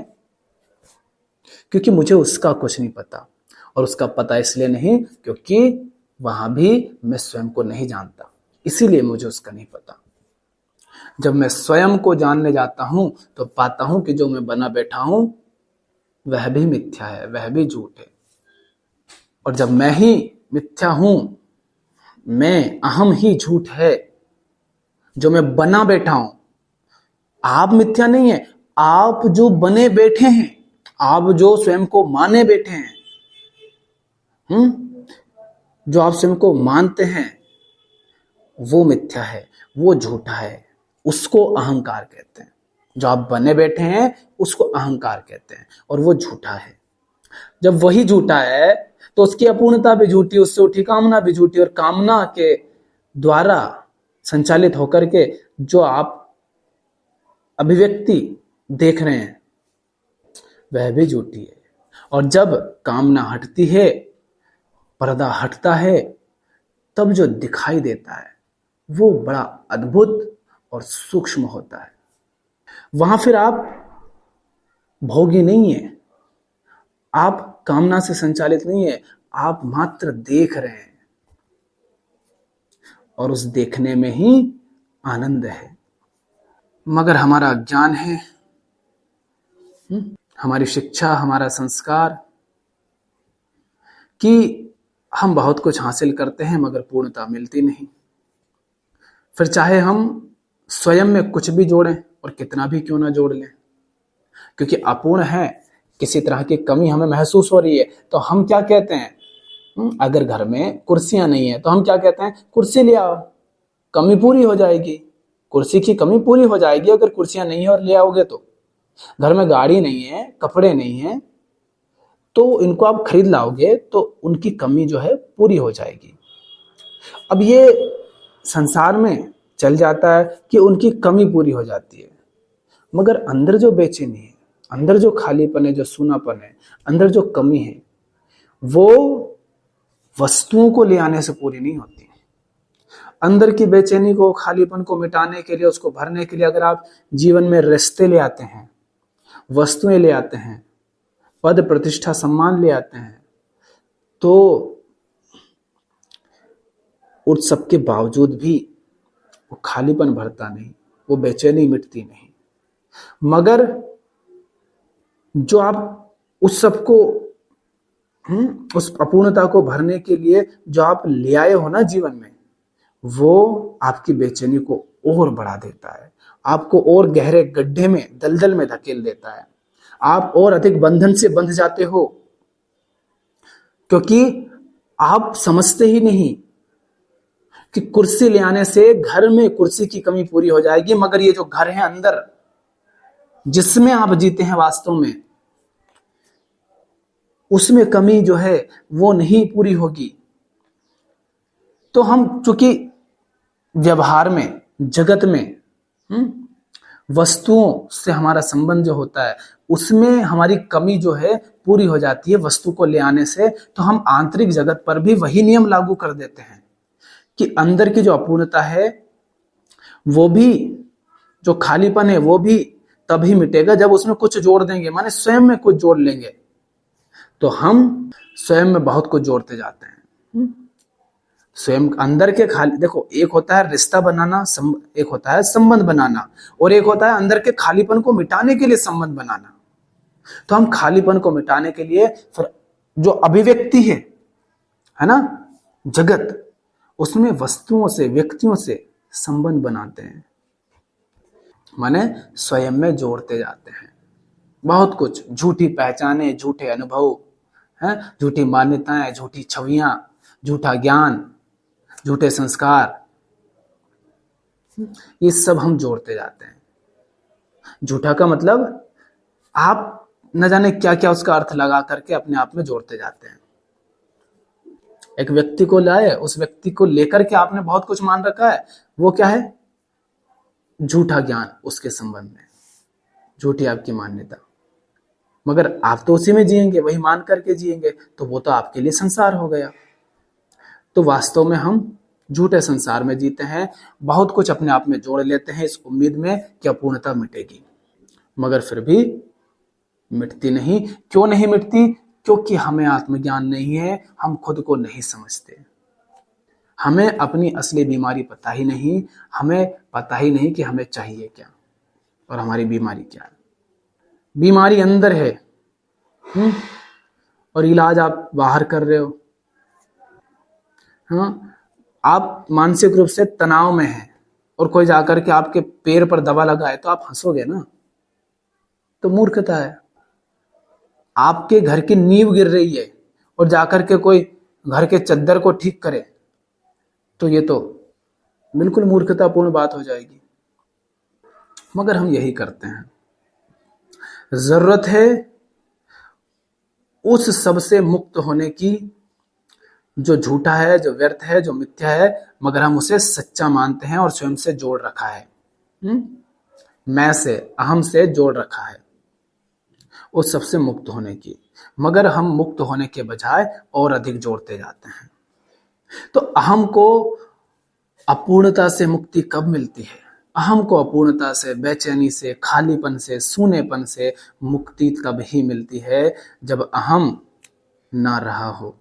क्योंकि मुझे उसका कुछ नहीं पता, और उसका पता इसलिए नहीं क्योंकि वहां भी मैं स्वयं को नहीं जानता, इसीलिए मुझे उसका नहीं पता। जब मैं स्वयं को जानने जाता हूं तो पाता हूं कि जो मैं बना बैठा हूं वह भी मिथ्या है, वह भी झूठ है। और जब मैं ही मिथ्या हूं, मैं, अहम ही झूठ है, जो मैं बना बैठा हूं, आप मिथ्या नहीं है, आप जो बने बैठे हैं, आप जो स्वयं को माने बैठे हैं, जो आप स्वयं को मानते हैं, वो मिथ्या है, वो झूठा है, उसको अहंकार कहते हैं। जो आप बने बैठे हैं उसको अहंकार कहते हैं, और वो झूठा है। जब वही झूठा है तो उसकी अपूर्णता भी झूठी, उससे उठी कामना भी झूठी, और कामना के द्वारा संचालित होकर के जो आप अभिव्यक्ति देख रहे हैं वह भी झूठी है। और जब कामना हटती है, पर्दा हटता है, तब जो दिखाई देता है वो बड़ा अद्भुत और सूक्ष्म होता है। वहां फिर आप भोगी नहीं है, आप कामना से संचालित नहीं है, आप मात्र देख रहे हैं, और उस देखने में ही आनंद है। मगर हमारा अज्ञान है, हमारी शिक्षा, हमारा संस्कार, कि हम बहुत कुछ हासिल करते हैं मगर पूर्णता मिलती नहीं। फिर चाहे हम स्वयं में कुछ भी जोड़ें और कितना भी क्यों ना जोड़ लें, क्योंकि अपूर्ण है, किसी तरह की कमी हमें महसूस हो रही है, तो हम क्या कहते हैं? अगर घर में कुर्सियां नहीं है तो हम क्या कहते हैं? कुर्सी ले आओ, कमी पूरी हो जाएगी। कुर्सी की कमी पूरी हो जाएगी अगर कुर्सियां नहीं है और ले आओगे तो। घर में गाड़ी नहीं है, कपड़े नहीं है, तो इनको आप खरीद लाओगे तो उनकी कमी जो है पूरी हो जाएगी। अब ये संसार में चल जाता है कि उनकी कमी पूरी हो जाती है, मगर अंदर जो बेचैनी है, अंदर जो खालीपन है, जो सूनापन है, अंदर जो कमी है, वो वस्तुओं को ले आने से पूरी नहीं होती। अंदर की बेचैनी को, खालीपन को मिटाने के लिए, उसको भरने के लिए अगर आप जीवन में रिश्ते ले आते हैं, वस्तुएं ले आते हैं, पद प्रतिष्ठा सम्मान ले आते हैं, तो उन सबके बावजूद भी वो खालीपन भरता नहीं, वो बेचैनी मिटती नहीं। मगर जो आप उस सबको, उस अपूर्णता को भरने के लिए जो आप ले आए हो ना जीवन में, वो आपकी बेचैनी को और बढ़ा देता है, आपको और गहरे गड्ढे में, दलदल में धकेल देता है। आप और अधिक बंधन से बंध जाते हो, क्योंकि आप समझते ही नहीं कि कुर्सी ले आने से घर में कुर्सी की कमी पूरी हो जाएगी, मगर ये जो घर है अंदर, जिसमें आप जीते हैं वास्तव में, उसमें कमी जो है वो नहीं पूरी होगी। तो हम चूंकि व्यवहार में, जगत में, वस्तुओं से हमारा संबंध जो होता है, उसमें हमारी कमी जो है पूरी हो जाती है वस्तु को ले आने से, तो हम आंतरिक जगत पर भी वही नियम लागू कर देते हैं कि अंदर की जो अपूर्णता है, वो भी, जो खालीपन है, वो भी तभी मिटेगा जब उसमें कुछ जोड़ देंगे, माने स्वयं में कुछ जोड़ लेंगे। तो हम स्वयं में बहुत कुछ जोड़ते जाते हैं। स्वयं अंदर के खाली, देखो, एक होता है रिश्ता बनाना, एक होता है संबंध बनाना, और एक होता है अंदर के खालीपन को मिटाने के लिए संबंध बनाना। तो हम खालीपन को मिटाने के लिए फिर जो अभिव्यक्ति है ना, जगत, उसमें वस्तुओं से, व्यक्तियों से संबंध बनाते हैं, माने स्वयं में जोड़ते जाते हैं बहुत कुछ। झूठी पहचाने, झूठे अनुभव हैं, झूठी मान्यताएं, झूठी छवियां, झूठा ज्ञान, झूठे संस्कार, ये सब हम जोड़ते जाते हैं। झूठा का मतलब आप न जाने क्या क्या उसका अर्थ लगा करके अपने आप में जोड़ते जाते हैं। एक व्यक्ति को लाए, उस व्यक्ति को लेकर के आपने बहुत कुछ मान रखा है, वो क्या है? झूठा ज्ञान उसके संबंध में, झूठी आपकी मान्यता। मगर आप तो उसी में जिएंगे, वही मान करके जिएंगे, तो वो तो आपके लिए संसार हो गया। तो वास्तव में हम झूठे संसार में जीते हैं, बहुत कुछ अपने आप में जोड़ लेते हैं इस उम्मीद में कि अपूर्णता मिटेगी, मगर फिर भी मिटती नहीं। क्यों नहीं मिटती? क्योंकि हमें आत्मज्ञान नहीं है, हम खुद को नहीं समझते, हमें अपनी असली बीमारी पता ही नहीं, हमें पता ही नहीं कि हमें चाहिए क्या और हमारी बीमारी क्या है। बीमारी अंदर है, और इलाज आप बाहर कर रहे हो। हाँ, आप मानसिक रूप से तनाव में हैं और कोई जाकर के आपके पैर पर दवा लगाए तो आप हंसोगे ना, तो मूर्खता है। आपके घर की नींव गिर रही है और जाकर के कोई घर के चद्दर को ठीक करे, तो ये तो बिल्कुल मूर्खतापूर्ण बात हो जाएगी। मगर हम यही करते हैं। जरूरत है उस सब से मुक्त होने की जो झूठा है, जो व्यर्थ है, जो मिथ्या है, मगर हम उसे सच्चा मानते हैं और स्वयं से जोड़ रखा है। मैं से, अहम से जोड़ रखा है, उस सबसे मुक्त होने की। मगर हम मुक्त होने के बजाय और अधिक जोड़ते जाते हैं। तो अहम को अपूर्णता से मुक्ति कब मिलती है? अहम को अपूर्णता से, बेचैनी से, खालीपन से, सूनेपन से मुक्ति तब ही मिलती है जब अहम ना रहा हो।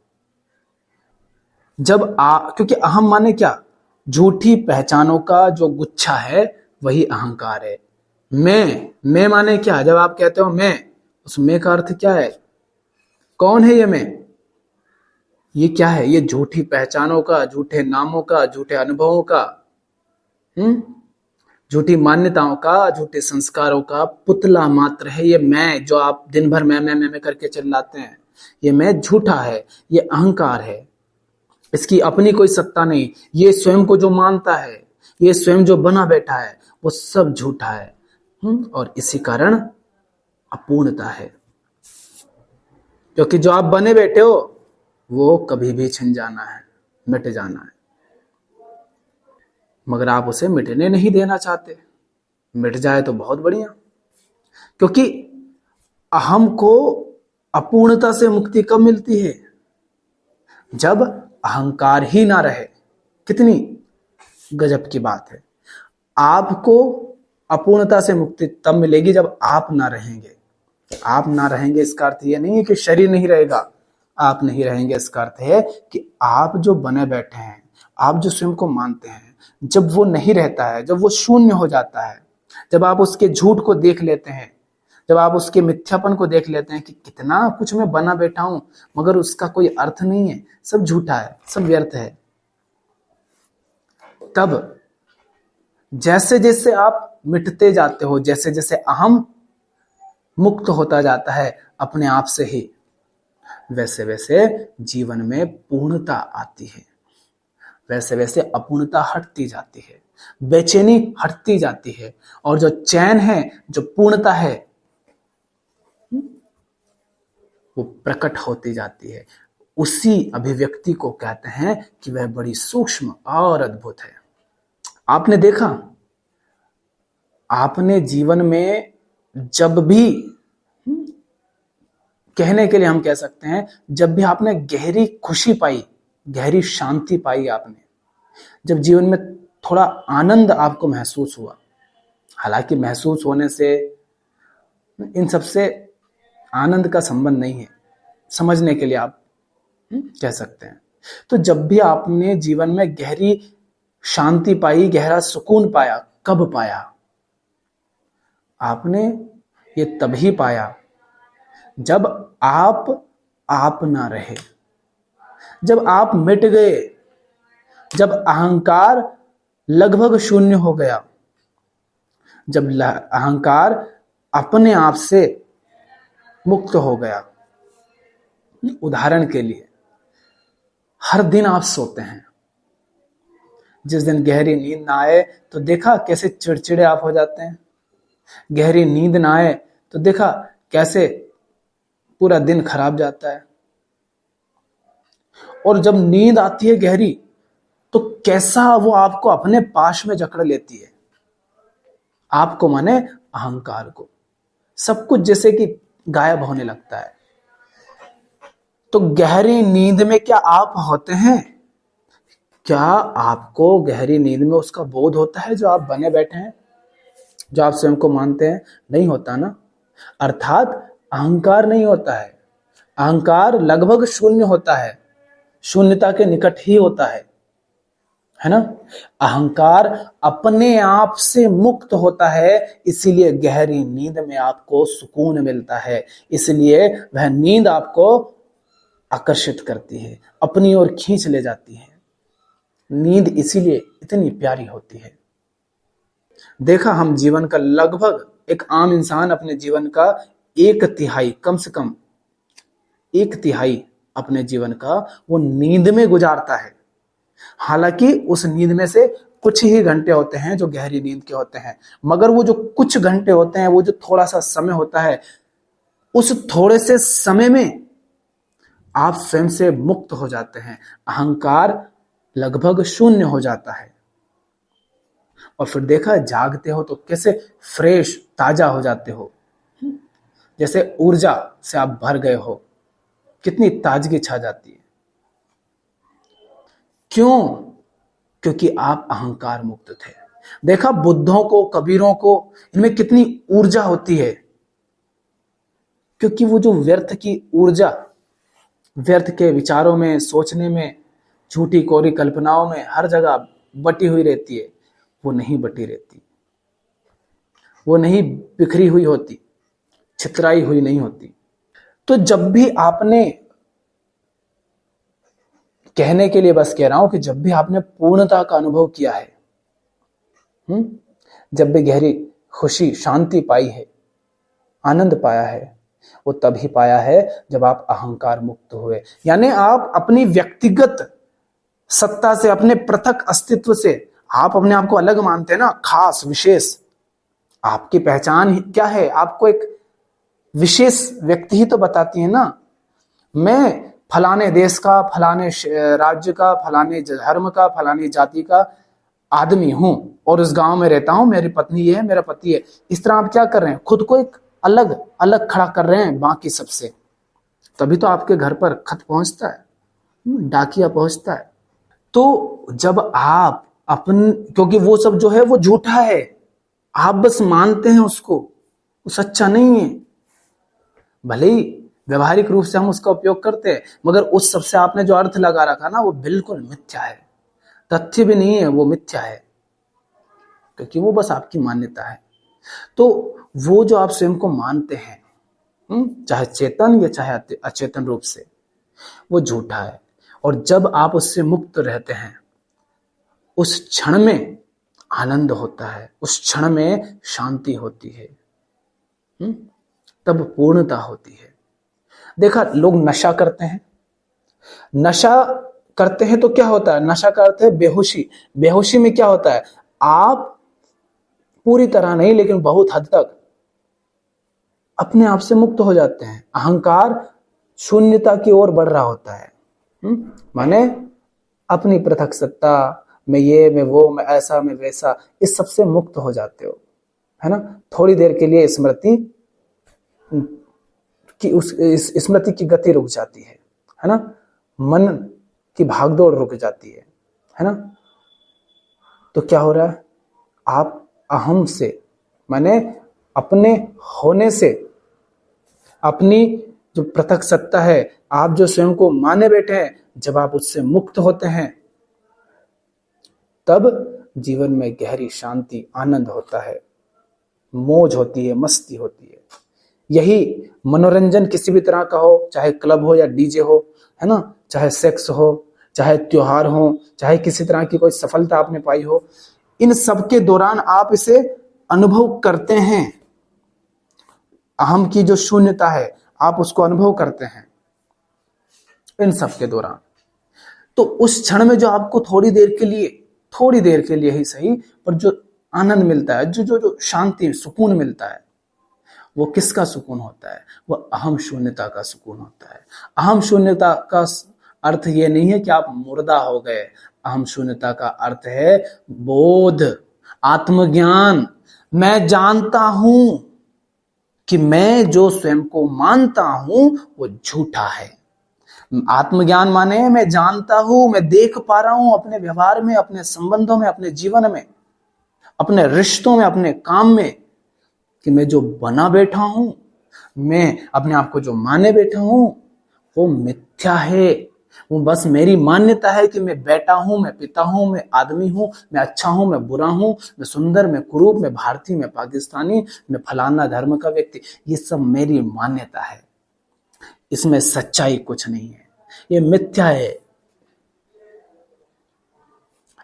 क्योंकि अहम माने क्या? झूठी पहचानों का जो गुच्छा है वही अहंकार है। मैं माने क्या? जब आप कहते हो मैं, उस मैं का अर्थ क्या है? कौन है ये मैं? ये क्या है? ये झूठी पहचानों का, झूठे नामों का, झूठे अनुभवों का, झूठी मान्यताओं का, झूठे संस्कारों का पुतला मात्र है ये मैं, जो आप दिन भर मैं करके चिल्लाते हैं। ये मैं झूठा है, ये अहंकार है, इसकी अपनी कोई सत्ता नहीं। ये स्वयं को जो मानता है, ये स्वयं जो बना बैठा है, वो सब झूठा है। और इसी कारण अपूर्णता है, क्योंकि जो आप बने बैठे हो वो कभी भी छिन जाना है, मिट जाना है, मगर आप उसे मिटने नहीं देना चाहते। मिट जाए तो बहुत बढ़िया, क्योंकि अहम को अपूर्णता से मुक्ति कब मिलती है? जब अहंकार ही ना रहे। कितनी गजब की बात है। आपको अपूर्णता से मुक्ति तब मिलेगी जब आप ना रहेंगे। आप ना रहेंगे इसका अर्थ यह नहीं है कि शरीर नहीं रहेगा। आप नहीं रहेंगे इसका अर्थ है कि आप जो बने बैठे हैं, आप जो स्वयं को मानते हैं, जब वो नहीं रहता है, जब वो शून्य हो जाता है, जब आप उसके झूठ को देख लेते हैं, जब आप उसके मिथ्यापन को देख लेते हैं कि कितना कुछ मैं बना बैठा हूं मगर उसका कोई अर्थ नहीं है, सब झूठा है, सब व्यर्थ है, तब जैसे जैसे आप मिटते जाते हो, जैसे जैसे अहम मुक्त होता जाता है अपने आप से ही, वैसे वैसे जीवन में पूर्णता आती है, वैसे वैसे अपूर्णता हटती जाती है, बेचैनी हटती जाती है, और जो चैन है, जो पूर्णता है, वो प्रकट होती जाती है। उसी अभिव्यक्ति को कहते हैं कि वह बड़ी सूक्ष्म और अद्भुत है। आपने देखा, आपने जीवन में जब भी, कहने के लिए हम कह सकते हैं, जब भी आपने गहरी खुशी पाई, गहरी शांति पाई, आपने जब जीवन में थोड़ा आनंद आपको महसूस हुआ, हालांकि महसूस होने से इन सबसे आनंद का संबंध नहीं है, समझने के लिए आप कह सकते हैं, तो जब भी आपने जीवन में गहरी शांति पाई, गहरा सुकून पाया, कब पाया? आपने ये तभी पाया जब आप ना रहे, जब आप मिट गए, जब अहंकार लगभग शून्य हो गया, जब अहंकार अपने आप से मुक्त हो गया। उदाहरण के लिए, हर दिन आप सोते हैं, जिस दिन गहरी नींद ना आए तो देखा कैसे चिड़चिड़े आप हो जाते हैं, गहरी नींद ना आए तो देखा कैसे पूरा दिन खराब जाता है, और जब नींद आती है गहरी तो कैसा वो आपको अपने पाश में जकड़ लेती है, आपको माने अहंकार को, सब कुछ जैसे कि गायब होने लगता है। तो गहरी नींद में क्या आप होते हैं? क्या आपको गहरी नींद में उसका बोध होता है जो आप बने बैठे हैं, जो आप स्वयं को मानते हैं? नहीं होता ना। अर्थात अहंकार नहीं होता है, अहंकार लगभग शून्य होता है, शून्यता के निकट ही होता है ना। अहंकार अपने आप से मुक्त होता है, इसीलिए गहरी नींद में आपको सुकून मिलता है, इसलिए वह नींद आपको आकर्षित करती है, अपनी ओर खींच ले जाती है। नींद इसीलिए इतनी प्यारी होती है। देखा, हम जीवन का लगभग, एक आम इंसान अपने जीवन का 1/3, कम से कम 1/3 अपने जीवन का वो नींद में गुजारता है। हालांकि उस नींद में से कुछ ही घंटे होते हैं जो गहरी नींद के होते हैं, मगर वो जो कुछ घंटे होते हैं, वो जो थोड़ा सा समय होता है, उस थोड़े से समय में आप स्वयं से मुक्त हो जाते हैं, अहंकार लगभग शून्य हो जाता है, और फिर देखा, जागते हो तो कैसे फ्रेश, ताजा हो जाते हो, जैसे ऊर्जा से आप भर गए हो, कितनी ताजगी छा जाती है। क्यों? क्योंकि आप अहंकार मुक्त थे। देखा, बुद्धों को, कबीरों को, इनमें कितनी ऊर्जा होती है, क्योंकि वो जो व्यर्थ की ऊर्जा, व्यर्थ के विचारों में, सोचने में, झूठी कोरी कल्पनाओं में हर जगह बटी हुई रहती है, वो नहीं बटी रहती, वो नहीं बिखरी हुई होती, छितराई हुई नहीं होती। तो जब भी आपने, कहने के लिए बस कह रहा हूं कि जब भी आपने पूर्णता का अनुभव किया है, जब भी गहरी खुशी, शांति पाई है, आनंद पाया है, वो तभी पाया है जब आप अहंकार मुक्त हुए। यानी आप अपनी व्यक्तिगत सत्ता से, अपने पृथक अस्तित्व से, आप अपने आप को अलग मानते हैं ना, खास, विशेष। आपकी पहचान क्या है? आपको एक विशेष व्यक्ति ही तो बताती है ना। मैं फलाने देश का, फलाने राज्य का, फलाने धर्म का, फलानी जाति का आदमी हूं और उस गांव में रहता हूं, मेरी पत्नी ये है, मेरा पति है। इस तरह आप क्या कर रहे हैं? खुद को एक अलग अलग खड़ा कर रहे हैं बाकी सबसे, तभी तो आपके घर पर खत पहुंचता है, डाकिया पहुंचता है। तो जब आप अपन, क्योंकि वो सब जो है वो झूठा है, आप बस मानते हैं उसको, वो सच्चा नहीं है। भले ही व्यवहारिक रूप से हम उसका उपयोग करते हैं, मगर उस सब से आपने जो अर्थ लगा रखा ना, वो बिल्कुल मिथ्या है, तथ्य भी नहीं है, वो मिथ्या है, क्योंकि वो बस आपकी मान्यता है। तो वो जो आप स्वयं को मानते हैं, चाहे चेतन या चाहे अचेतन रूप से, वो झूठा है। और जब आप उससे मुक्त रहते हैं, उस क्षण में आनंद होता है, उस क्षण में शांति होती है, तब पूर्णता होती है। देखा, लोग नशा करते हैं, नशा करते हैं तो क्या होता है, नशा का अर्थ है बेहोशी। बेहोशी में क्या होता है, आप पूरी तरह नहीं लेकिन बहुत हद तक अपने आप से मुक्त हो जाते हैं। अहंकार शून्यता की ओर बढ़ रहा होता है। माने अपनी पृथक सत्ता, मैं ये, मैं वो, मैं ऐसा, मैं वैसा, इस सब से मुक्त हो जाते हो, है ना। थोड़ी देर के लिए स्मृति की, उस स्मृति की गति रुक जाती है ना, मन की भागदौड़ रुक जाती है ना। तो क्या हो रहा है, आप अहम से, माने अपने होने से, अपनी जो पृथक सत्ता है, आप जो स्वयं को माने बैठे हैं, जब आप उससे मुक्त होते हैं, तब जीवन में गहरी शांति, आनंद होता है, मौज होती है, मस्ती होती है। यही मनोरंजन किसी भी तरह का हो, चाहे क्लब हो या डीजे हो, है ना, चाहे सेक्स हो, चाहे त्योहार हो, चाहे किसी तरह की कोई सफलता आपने पाई हो, इन सब के दौरान आप इसे अनुभव करते हैं। अहम की जो शून्यता है, आप उसको अनुभव करते हैं इन सब के दौरान। तो उस क्षण में जो आपको थोड़ी देर के लिए ही सही, पर जो आनंद मिलता है, जो जो जो शांति, सुकून मिलता है, वो किसका सुकून होता है, वो अहम शून्यता का सुकून होता है। अहम शून्यता का अर्थ ये नहीं है कि आप मुर्दा हो गए। अहम शून्यता का अर्थ है बोध, आत्मज्ञान। मैं जानता हूं कि मैं जो स्वयं को मानता हूं वो झूठा है। आत्मज्ञान माने मैं जानता हूं, मैं देख पा रहा हूं अपने व्यवहार में, अपने संबंधों में, अपने जीवन में, अपने रिश्तों में, अपने काम में, कि मैं जो बना बैठा हूं, मैं अपने आप को जो माने बैठा हूं, वो मिथ्या है। वो बस मेरी मान्यता है कि मैं बेटा हूं, मैं पिता हूं, मैं आदमी हूं, मैं अच्छा हूं, मैं बुरा हूं, मैं सुंदर, मैं कुरूप, मैं भारतीय, मैं पाकिस्तानी, मैं फलाना धर्म का व्यक्ति। ये सब मेरी मान्यता है, इसमें सच्चाई कुछ नहीं है, ये मिथ्या है।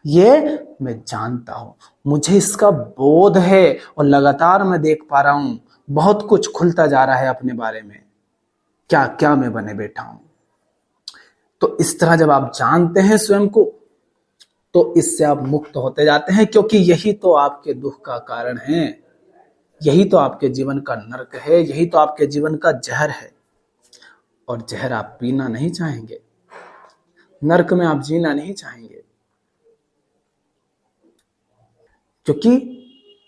ये मैं जानता हूं, मुझे इसका बोध है, और लगातार मैं देख पा रहा हूं, बहुत कुछ खुलता जा रहा है अपने बारे में, क्या क्या मैं बने बैठा हूं। तो इस तरह जब आप जानते हैं स्वयं को, तो इससे आप मुक्त होते जाते हैं, क्योंकि यही तो आपके दुख का कारण है, यही तो आपके जीवन का नरक है, यही तो आपके जीवन का जहर है। और जहर आप पीना नहीं चाहेंगे, नरक में आप जीना नहीं चाहेंगे, क्योंकि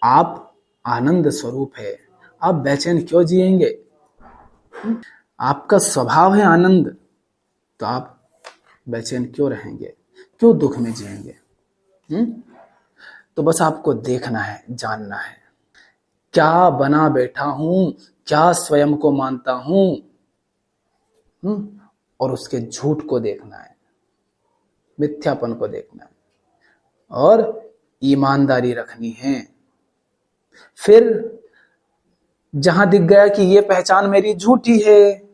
आप आनंद स्वरूप है। आप बेचैन क्यों जिएंगे, आपका स्वभाव है आनंद, तो आप बेचैन क्यों रहेंगे, क्यों दुख में जिएंगे। तो बस आपको देखना है, जानना है, क्या बना बैठा हूं, क्या स्वयं को मानता हूं, और उसके झूठ को देखना है, मिथ्यापन को देखना है, और ईमानदारी रखनी है। फिर जहां दिख गया कि ये पहचान मेरी झूठी है,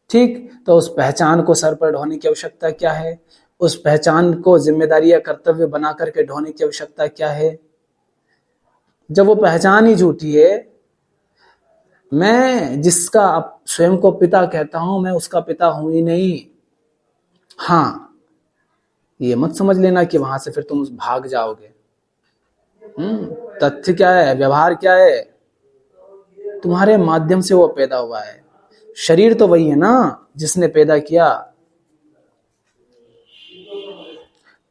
ठीक, तो उस पहचान को सर पर ढोने की आवश्यकता क्या है, उस पहचान को जिम्मेदारी या कर्तव्य बना करके ढोने की आवश्यकता क्या है। जब वो पहचान ही झूठी है, मैं जिसका स्वयं को पिता कहता हूं, मैं उसका पिता हूं ही नहीं। हाँ, ये मत समझ लेना कि वहां से फिर तुम भाग जाओगे। तथ्य क्या है, व्यवहार क्या है, तुम्हारे माध्यम से वो पैदा हुआ है। शरीर तो वही है ना जिसने पैदा किया।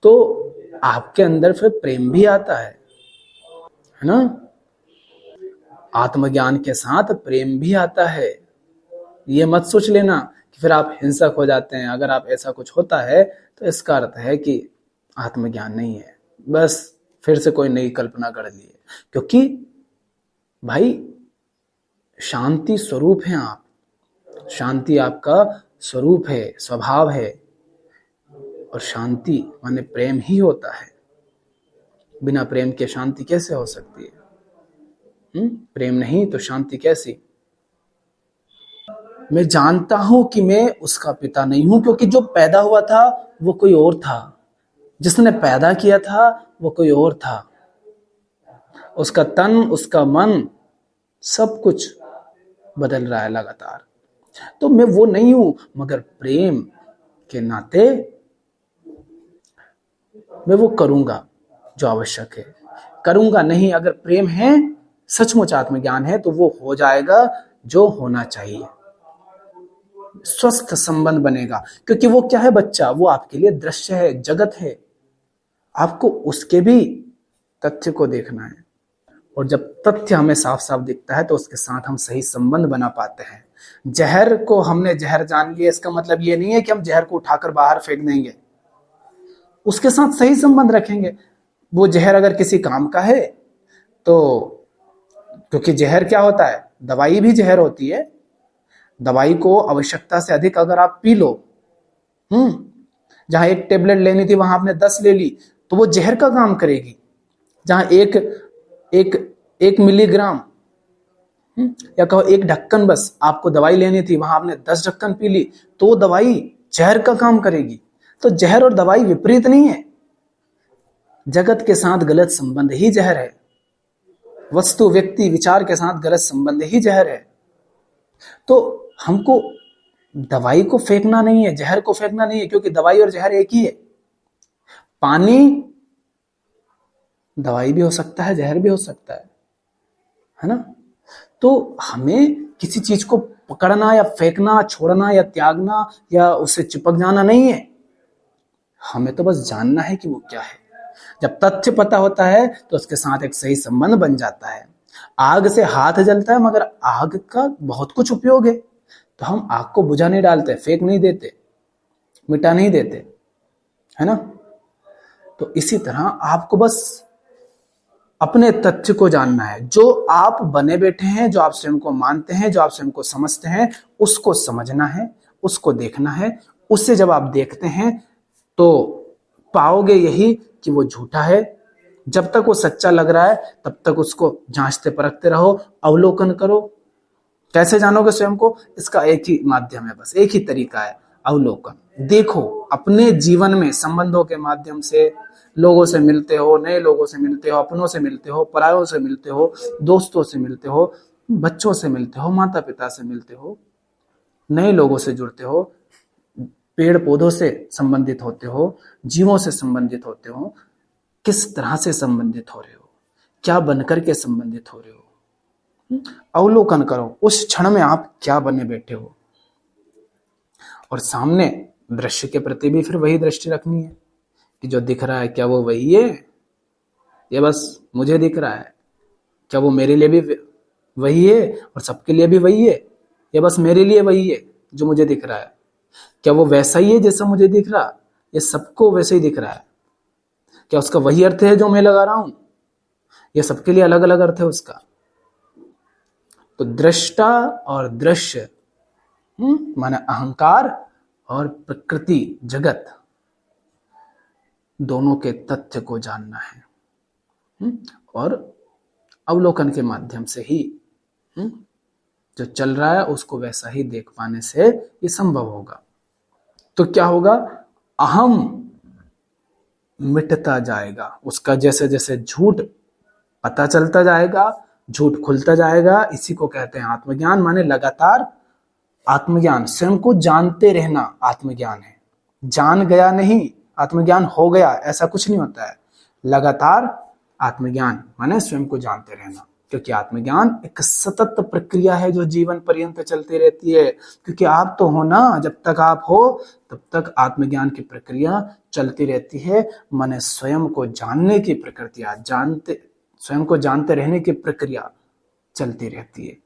तो आपके अंदर फिर प्रेम भी आता है ना। आत्मज्ञान के साथ प्रेम भी आता है। ये मत सोच लेना कि फिर आप हिंसक हो जाते हैं। अगर आप ऐसा कुछ होता है तो इसका अर्थ है कि आत्मज्ञान नहीं है, बस फिर से कोई नई कल्पना कर ली है। क्योंकि भाई शांति स्वरूप हैं आप, शांति आपका स्वरूप है, स्वभाव है। और शांति माने प्रेम ही होता है। बिना प्रेम के शांति कैसे हो सकती है? प्रेम नहीं तो शांति कैसी? मैं जानता हूं कि मैं उसका पिता नहीं हूं, क्योंकि जो पैदा हुआ था वो कोई और था, जिसने पैदा किया था वो कोई और था। उसका तन, उसका मन, सब कुछ बदल रहा है लगातार। तो मैं वो नहीं हूं, मगर प्रेम के नाते मैं वो करूंगा जो आवश्यक है। करूंगा नहीं, अगर प्रेम है, सचमुच आत्मज्ञान है, तो वो हो जाएगा जो होना चाहिए। स्वस्थ संबंध बनेगा, क्योंकि वो क्या है बच्चा, वो आपके लिए दृश्य है, जगत है। आपको उसके भी तथ्य को देखना है। और जब तथ्य हमें साफ साफ दिखता है तो उसके साथ हम सही संबंध बना पाते हैं। जहर को हमने जहर जान लिया, इसका मतलब ये नहीं है कि हम जहर को उठाकर बाहर फेंक देंगे। उसके साथ सही संबंध रखेंगे। वो जहर अगर किसी काम का है तो, क्योंकि जहर क्या होता है, दवाई भी जहर होती है। दवाई को आवश्यकता से अधिक अगर आप पी लो, जहां एक टेबलेट लेनी थी वहां आपने 10 ले ली, तो वो जहर का काम करेगी। जहां एक मिलीग्राम या कहो एक ढक्कन बस आपको दवाई लेनी थी, वहां आपने 10 ढक्कन पी ली, तो वो दवाई जहर का काम करेगी। तो जहर और दवाई विपरीत नहीं है। जगत के साथ गलत संबंध ही जहर है। वस्तु, व्यक्ति, विचार के साथ गलत संबंध ही जहर है। तो हमको दवाई को फेंकना नहीं है, जहर को फेंकना नहीं है, क्योंकि दवाई और जहर एक ही है। पानी दवाई भी हो सकता है, जहर भी हो सकता है ना? तो हमें किसी चीज को पकड़ना या फेंकना, छोड़ना या त्यागना या उससे चिपक जाना नहीं है। हमें तो बस जानना है कि वो क्या है। जब तथ्य पता होता है तो उसके साथ एक सही संबंध बन जाता है। आग से हाथ जलता है, मगर आग का बहुत कुछ उपयोग है। तो हम आग को बुझा नहीं डालते, फेंक नहीं देते, मिटा नहीं देते, है ना? तो इसी तरह आपको बस अपने तथ्य को जानना है। जो आप बने बैठे हैं, जो आप स्वयं को मानते हैं, जो आप स्वयं को समझते हैं, उसको समझना है, उसको देखना है। उससे जब आप देखते हैं तो पाओगे यही कि वो झूठा है। जब तक वो सच्चा लग रहा है तब तक उसको जांचते परखते रहो, अवलोकन करो। कैसे जानोगे स्वयं को? इसका एक ही माध्यम है, बस एक ही तरीका है, अवलोकन। देखो अपने जीवन में संबंधों के माध्यम से, लोगों से मिलते हो, नए लोगों से मिलते हो, अपनों से मिलते हो, परायों से मिलते हो, दोस्तों से मिलते हो, बच्चों से मिलते हो, माता पिता से मिलते हो, नए लोगों से जुड़ते हो, पेड़ पौधों से संबंधित होते हो, जीवों से संबंधित होते हो। किस तरह से संबंधित हो रहे हो, क्या बनकर के संबंधित हो रहे हो, अवलोकन करो। उस क्षण में आप क्या बने बैठे हो। और सामने दृश्य के प्रति भी फिर वही दृष्टि रखनी है कि जो दिख रहा है क्या वो वही है, ये बस मुझे दिख रहा है? क्या वो मेरे लिए भी वही है और सबके लिए भी वही है? ये बस मेरे लिए वही है जो मुझे दिख रहा है? क्या वो वैसा ही है जैसा मुझे दिख रहा, ये सबको वैसे ही दिख रहा है? क्या उसका वही अर्थ है जो मैं लगा रहा हूं, ये सबके लिए अलग अलग अर्थ है उसका? तो दृष्टा और दृश्य माने अहंकार और प्रकृति, जगत, दोनों के तथ्य को जानना है। और अवलोकन के माध्यम से ही जो चल रहा है उसको वैसा ही देख पाने से ये संभव होगा। तो क्या होगा? अहम मिटता जाएगा, उसका जैसे जैसे झूठ पता चलता जाएगा, झूठ खुलता जाएगा। इसी को कहते हैं आत्मज्ञान। माने लगातार आत्मज्ञान, स्वयं को जानते रहना आत्मज्ञान है। जान गया नहीं, आत्मज्ञान हो गया, ऐसा कुछ नहीं होता है। लगातार आत्मज्ञान माने स्वयं को जानते रहना, क्योंकि आत्मज्ञान एक सतत प्रक्रिया है जो जीवन पर्यंत चलती रहती है। क्योंकि आप तो हो ना, जब तक आप हो तब तक आत्मज्ञान की प्रक्रिया चलती रहती है। माने स्वयं को जानने की प्रक्रिया, स्वयं को जानते रहने की प्रक्रिया चलती रहती है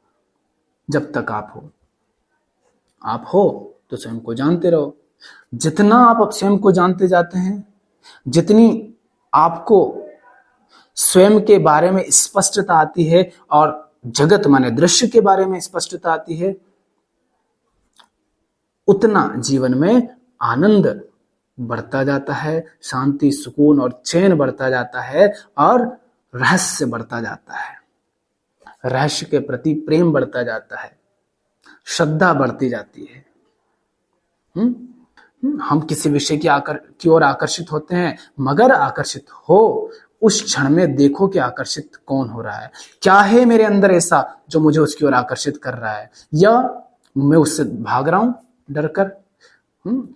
जब तक आप हो तो स्वयं को जानते रहो। जितना आप स्वयं को जानते जाते हैं, जितनी आपको स्वयं के बारे में स्पष्टता आती है और जगत माने दृश्य के बारे में स्पष्टता आती है, उतना जीवन में आनंद बढ़ता जाता है, शांति, सुकून और चैन बढ़ता जाता है और रहस्य बढ़ता जाता है। रहस्य के प्रति प्रेम बढ़ता जाता है, श्रद्धा बढ़ती जाती है। हम किसी विषय की ओर आकर्षित होते हैं, मगर आकर्षित हो उस क्षण में देखो कि आकर्षित कौन हो रहा है, क्या है मेरे अंदर ऐसा जो मुझे उसकी ओर आकर्षित कर रहा है, या मैं उससे भाग रहा हूं डरकर।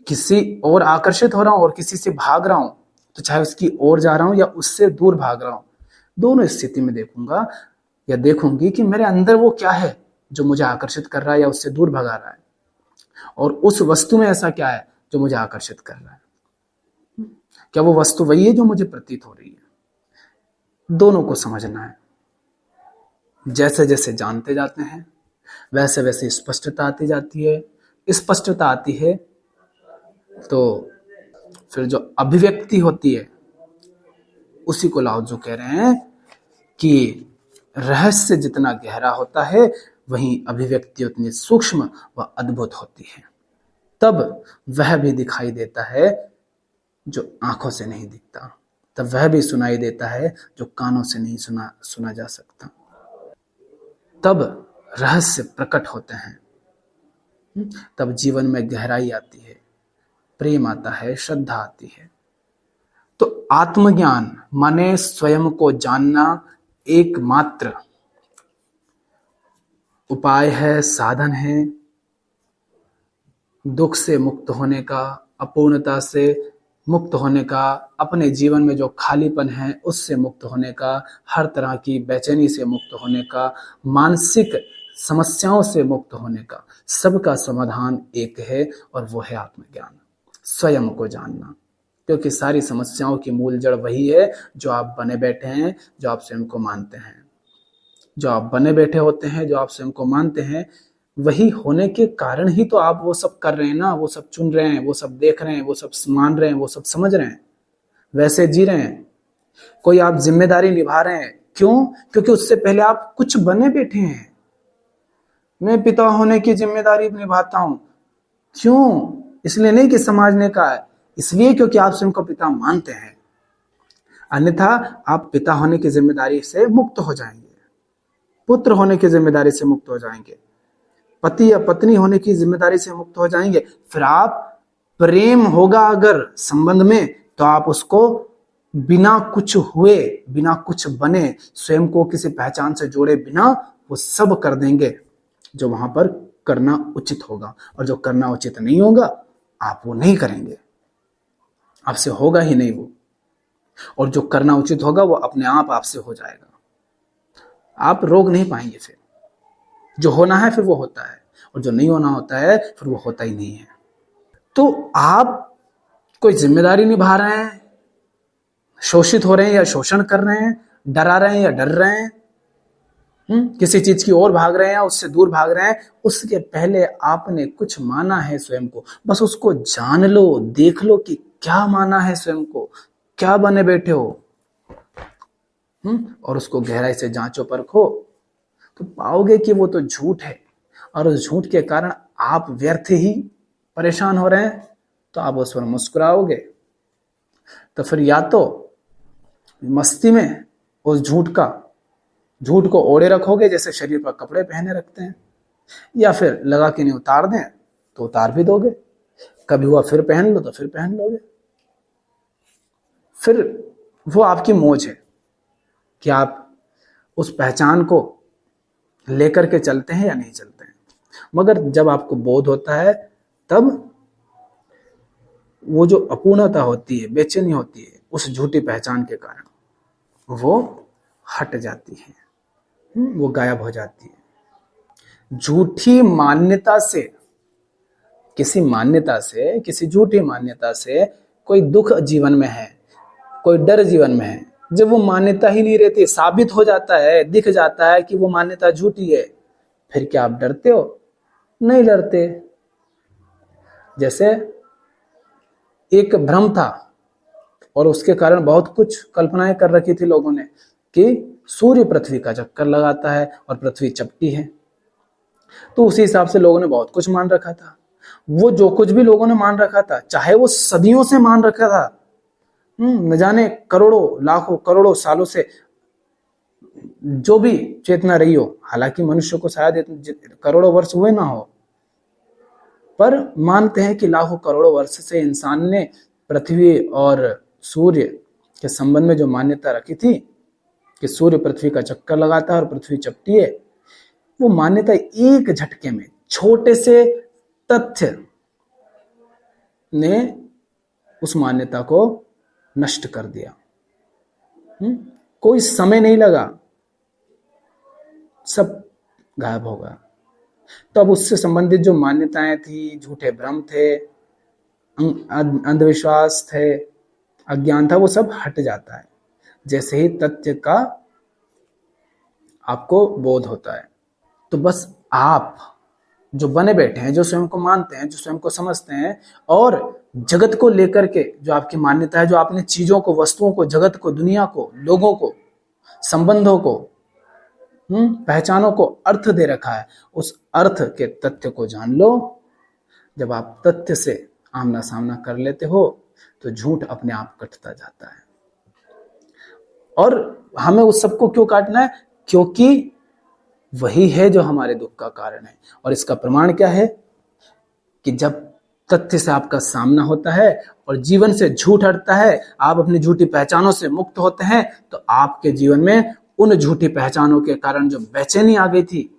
किसी और आकर्षित हो रहा हूं और किसी से भाग रहा हूं, तो चाहे उसकी ओर जा रहा हूं या उससे दूर भाग रहा हूं, दोनों स्थिति में देखूंगा या देखूंगी कि मेरे अंदर वो क्या है जो मुझे आकर्षित कर रहा है या उससे दूर भगा रहा है, और उस वस्तु में ऐसा क्या है जो मुझे आकर्षित कर रहा है। क्या वो वस्तु वही है जो मुझे प्रतीत हो रही है? दोनों को समझना है। जैसे जैसे जानते जाते हैं वैसे वैसे स्पष्टता आती जाती है। स्पष्टता आती है तो फिर जो अभिव्यक्ति होती है उसी को लाओ जो कह रहे हैं कि रहस्य जितना गहरा होता है वहीं अभिव्यक्ति उतनी सूक्ष्म व अद्भुत होती है। तब वह भी दिखाई देता है जो आंखों से नहीं दिखता, तब वह भी सुनाई देता है जो कानों से नहीं सुना जा सकता। तब रहस्य प्रकट होते हैं, तब जीवन में गहराई आती है, प्रेम आता है, श्रद्धा आती है। तो आत्मज्ञान माने स्वयं को जानना एकमात्र उपाय है, साधन है दुख से मुक्त होने का, अपूर्णता से मुक्त होने का, अपने जीवन में जो खालीपन है उससे मुक्त होने का, हर तरह की बेचैनी से मुक्त होने का, मानसिक समस्याओं से मुक्त होने का। सबका समाधान एक है और वो है आत्मज्ञान, स्वयं को जानना। क्योंकि सारी समस्याओं की मूल जड़ वही है जो आप बने बैठे हैं, जो आप स्वयं को मानते हैं। जो आप बने बैठे होते हैं, जो आप स्वयं को मानते हैं, वही होने के कारण ही तो आप वो सब कर रहे हैं ना, वो सब चुन रहे हैं, वो सब देख रहे हैं, वो सब मान रहे हैं, वो सब समझ रहे हैं, वैसे जी रहे हैं। कोई आप जिम्मेदारी निभा रहे हैं, क्यों? क्योंकि उससे पहले आप कुछ बने बैठे हैं। मैं पिता होने की जिम्मेदारी निभाता हूं, क्यों? इसलिए नहीं कि समाज ने कहा है, इसलिए क्योंकि आप स्वयं को पिता मानते हैं। अन्यथा आप पिता होने की जिम्मेदारी से मुक्त हो जाएंगे, पुत्र होने की जिम्मेदारी से मुक्त हो जाएंगे, पति या पत्नी होने की जिम्मेदारी से मुक्त हो जाएंगे। फिर आप प्रेम होगा अगर संबंध में, तो आप उसको बिना कुछ हुए, बिना कुछ बने, स्वयं को किसी पहचान से जोड़े बिना वो सब कर देंगे जो वहां पर करना उचित होगा। और जो करना उचित नहीं होगा आप वो नहीं करेंगे, आपसे होगा ही नहीं वो। और जो करना उचित होगा वो अपने आप आपसे हो जाएगा, आप रोक नहीं पाएंगे। फिर जो होना है फिर वो होता है, और जो नहीं होना होता है फिर वो होता ही नहीं है। तो आप कोई जिम्मेदारी निभा रहे हैं, शोषित हो रहे हैं या शोषण कर रहे हैं, डरा रहे हैं या डर रहे हैं, किसी चीज की ओर भाग रहे हैं या उससे दूर भाग रहे हैं, उसके पहले आपने कुछ माना है स्वयं को। बस उसको जान लो, देख लो कि क्या माना है स्वयं को, क्या बने बैठे हो, और उसको गहराई से जांचो परखो, तो पाओगे कि वो तो झूठ है। और उस झूठ के कारण आप व्यर्थ ही परेशान हो रहे हैं, तो आप उस पर मुस्कुराओगे। तो फिर या तो मस्ती में उस झूठ को ओढ़े रखोगे जैसे शरीर पर कपड़े पहने रखते हैं, या फिर लगा के नहीं उतार दें तो उतार भी दोगे, कभी हुआ फिर पहन लो तो फिर पहन लोगे। फिर वो आपकी मौज है कि आप उस पहचान को लेकर के चलते हैं या नहीं चलते हैं। मगर जब आपको बोध होता है तब वो जो अपूर्णता होती है, बेचैनी होती है, उस झूठी पहचान के कारण वो हट जाती है, वो गायब हो जाती है। झूठी मान्यता से, किसी झूठी मान्यता से कोई दुख जीवन में है, कोई डर जीवन में है, जब वो मान्यता ही नहीं रहती, साबित हो जाता है, दिख जाता है कि वो मान्यता झूठी है, फिर क्या आप डरते हो? नहीं डरते। जैसे एक भ्रम था और उसके कारण बहुत कुछ कल्पनाएं कर रखी थी लोगों ने कि सूर्य पृथ्वी का चक्कर लगाता है और पृथ्वी चपटी है, तो उसी हिसाब से लोगों ने बहुत कुछ मान रखा था। वो जो कुछ भी लोगों ने मान रखा था, चाहे वो सदियों से मान रखा था, न जाने करोड़ों लाखों करोड़ों सालों से जो भी चेतना रही हो, हालांकि मनुष्य को शायद करोड़ों वर्ष हुए ना हो, पर मानते हैं कि लाखों करोड़ों वर्ष से इंसान ने पृथ्वी और सूर्य के संबंध में जो मान्यता रखी थी कि सूर्य पृथ्वी का चक्कर लगाता है और पृथ्वी चपटी है, वो मान्यता एक झटके में, छोटे से तथ्य ने उस मान्यता को नष्ट कर दिया। कोई समय नहीं लगा, सब गायब होगा। तब उससे संबंधित जो मान्यताएं थी, झूठे भ्रम थे, अंधविश्वास थे, अज्ञान था, वो सब हट जाता है जैसे ही तथ्य का आपको बोध होता है। तो बस आप जो बने बैठे हैं, जो स्वयं को मानते हैं, जो स्वयं को समझते हैं, और जगत को लेकर के जो आपकी मान्यता है, जो आपने चीजों को, वस्तुओं को, जगत को, दुनिया को, लोगों को, संबंधों को, पहचानों को अर्थ दे रखा है, उस अर्थ के तथ्य को जान लो। जब आप तथ्य से आमना सामना कर लेते हो तो झूठ अपने आप कटता जाता है। और हमें उस सबको क्यों काटना है? क्योंकि वही है जो हमारे दुख का कारण है। और इसका प्रमाण क्या है कि जब तथ्य से आपका सामना होता है और जीवन से झूठ हटता है, आप अपनी झूठी पहचानों से मुक्त होते हैं, तो आपके जीवन में उन झूठी पहचानों के कारण जो बेचैनी आ गई थी,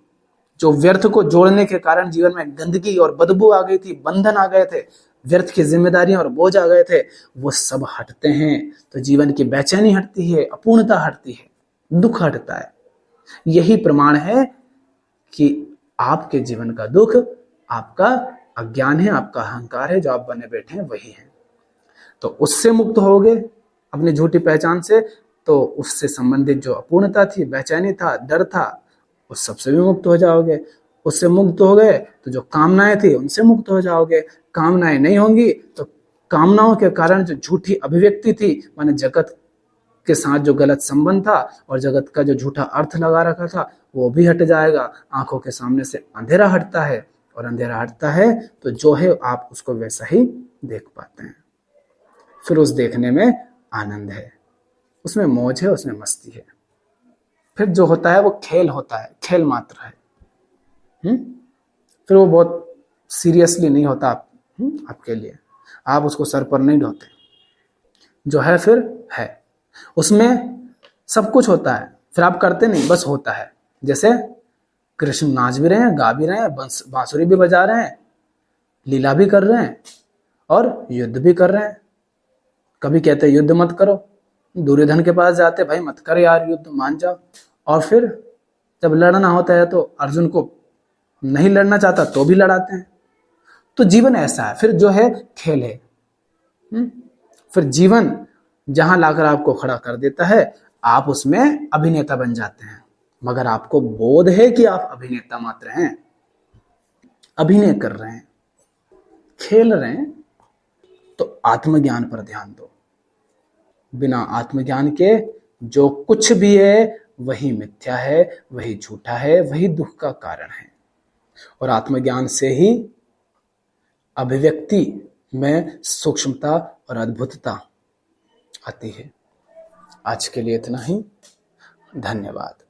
जो व्यर्थ को जोड़ने के कारण जीवन में गंदगी और बदबू आ गई थी, बंधन आ गए थे, व्यर्थ की जिम्मेदारियां और बोझ आ गए थे, वो सब हटते हैं। तो जीवन की बेचैनी हटती है, अपूर्णता हटती है, दुख हटता है। यही प्रमाण है कि आपके जीवन का दुख आपका अज्ञान है, आपका अहंकार है, जो आप बने बैठे हैं वही है। तो उससे मुक्त होगे, अपनी झूठी पहचान से, तो उससे संबंधित जो अपूर्णता थी, बेचैनी था, डर था, उस सबसे भी मुक्त हो जाओगे। उससे मुक्त हो गए तो जो कामनाएं थी उनसे मुक्त हो जाओगे। कामनाएं नहीं होंगी तो कामनाओं के कारण जो झूठी अभिव्यक्ति थी, माने जगत के साथ जो गलत संबंध था और जगत का जो झूठा अर्थ लगा रखा था, वो भी हट जाएगा। आंखों के सामने से अंधेरा हटता है, और अंधेरा हटता है तो जो है आप उसको वैसा ही देख पाते हैं। फिर उस देखने में आनंद है, उसमें मौज है, उसमें मस्ती है। फिर जो होता है वो खेल होता है, खेल मात्र है। फिर वो बहुत सीरियसली नहीं होता आपके लिए, आप उसको सर पर नहीं ढोते। जो है फिर है, उसमें सब कुछ होता है, फिर आप करते नहीं, बस होता है। जैसे कृष्ण नाच भी रहे हैं, गा भी रहे हैं, बांसुरी भी बजा रहे हैं, लीला भी कर रहे हैं और युद्ध भी कर रहे हैं। कभी कहते हैं युद्ध मत करो, दुर्योधन के पास जाते, भाई मत कर यार युद्ध, मान जाओ। और फिर जब लड़ना होता है तो अर्जुन को नहीं लड़ना चाहता तो भी लड़ाते हैं। तो जीवन ऐसा है, फिर जो है खेल है। फिर जीवन जहां लाकर आपको खड़ा कर देता है, आप उसमें अभिनेता बन जाते हैं, मगर आपको बोध है कि आप अभिनेता मात्र हैं, अभिनय कर रहे हैं, खेल रहे हैं। तो आत्मज्ञान पर ध्यान दो। बिना आत्मज्ञान के जो कुछ भी है वही मिथ्या है, वही झूठा है, वही दुख का कारण है। और आत्मज्ञान से ही अभिव्यक्ति में सूक्ष्मता और अद्भुतता आती है। आज के लिए इतना ही, धन्यवाद।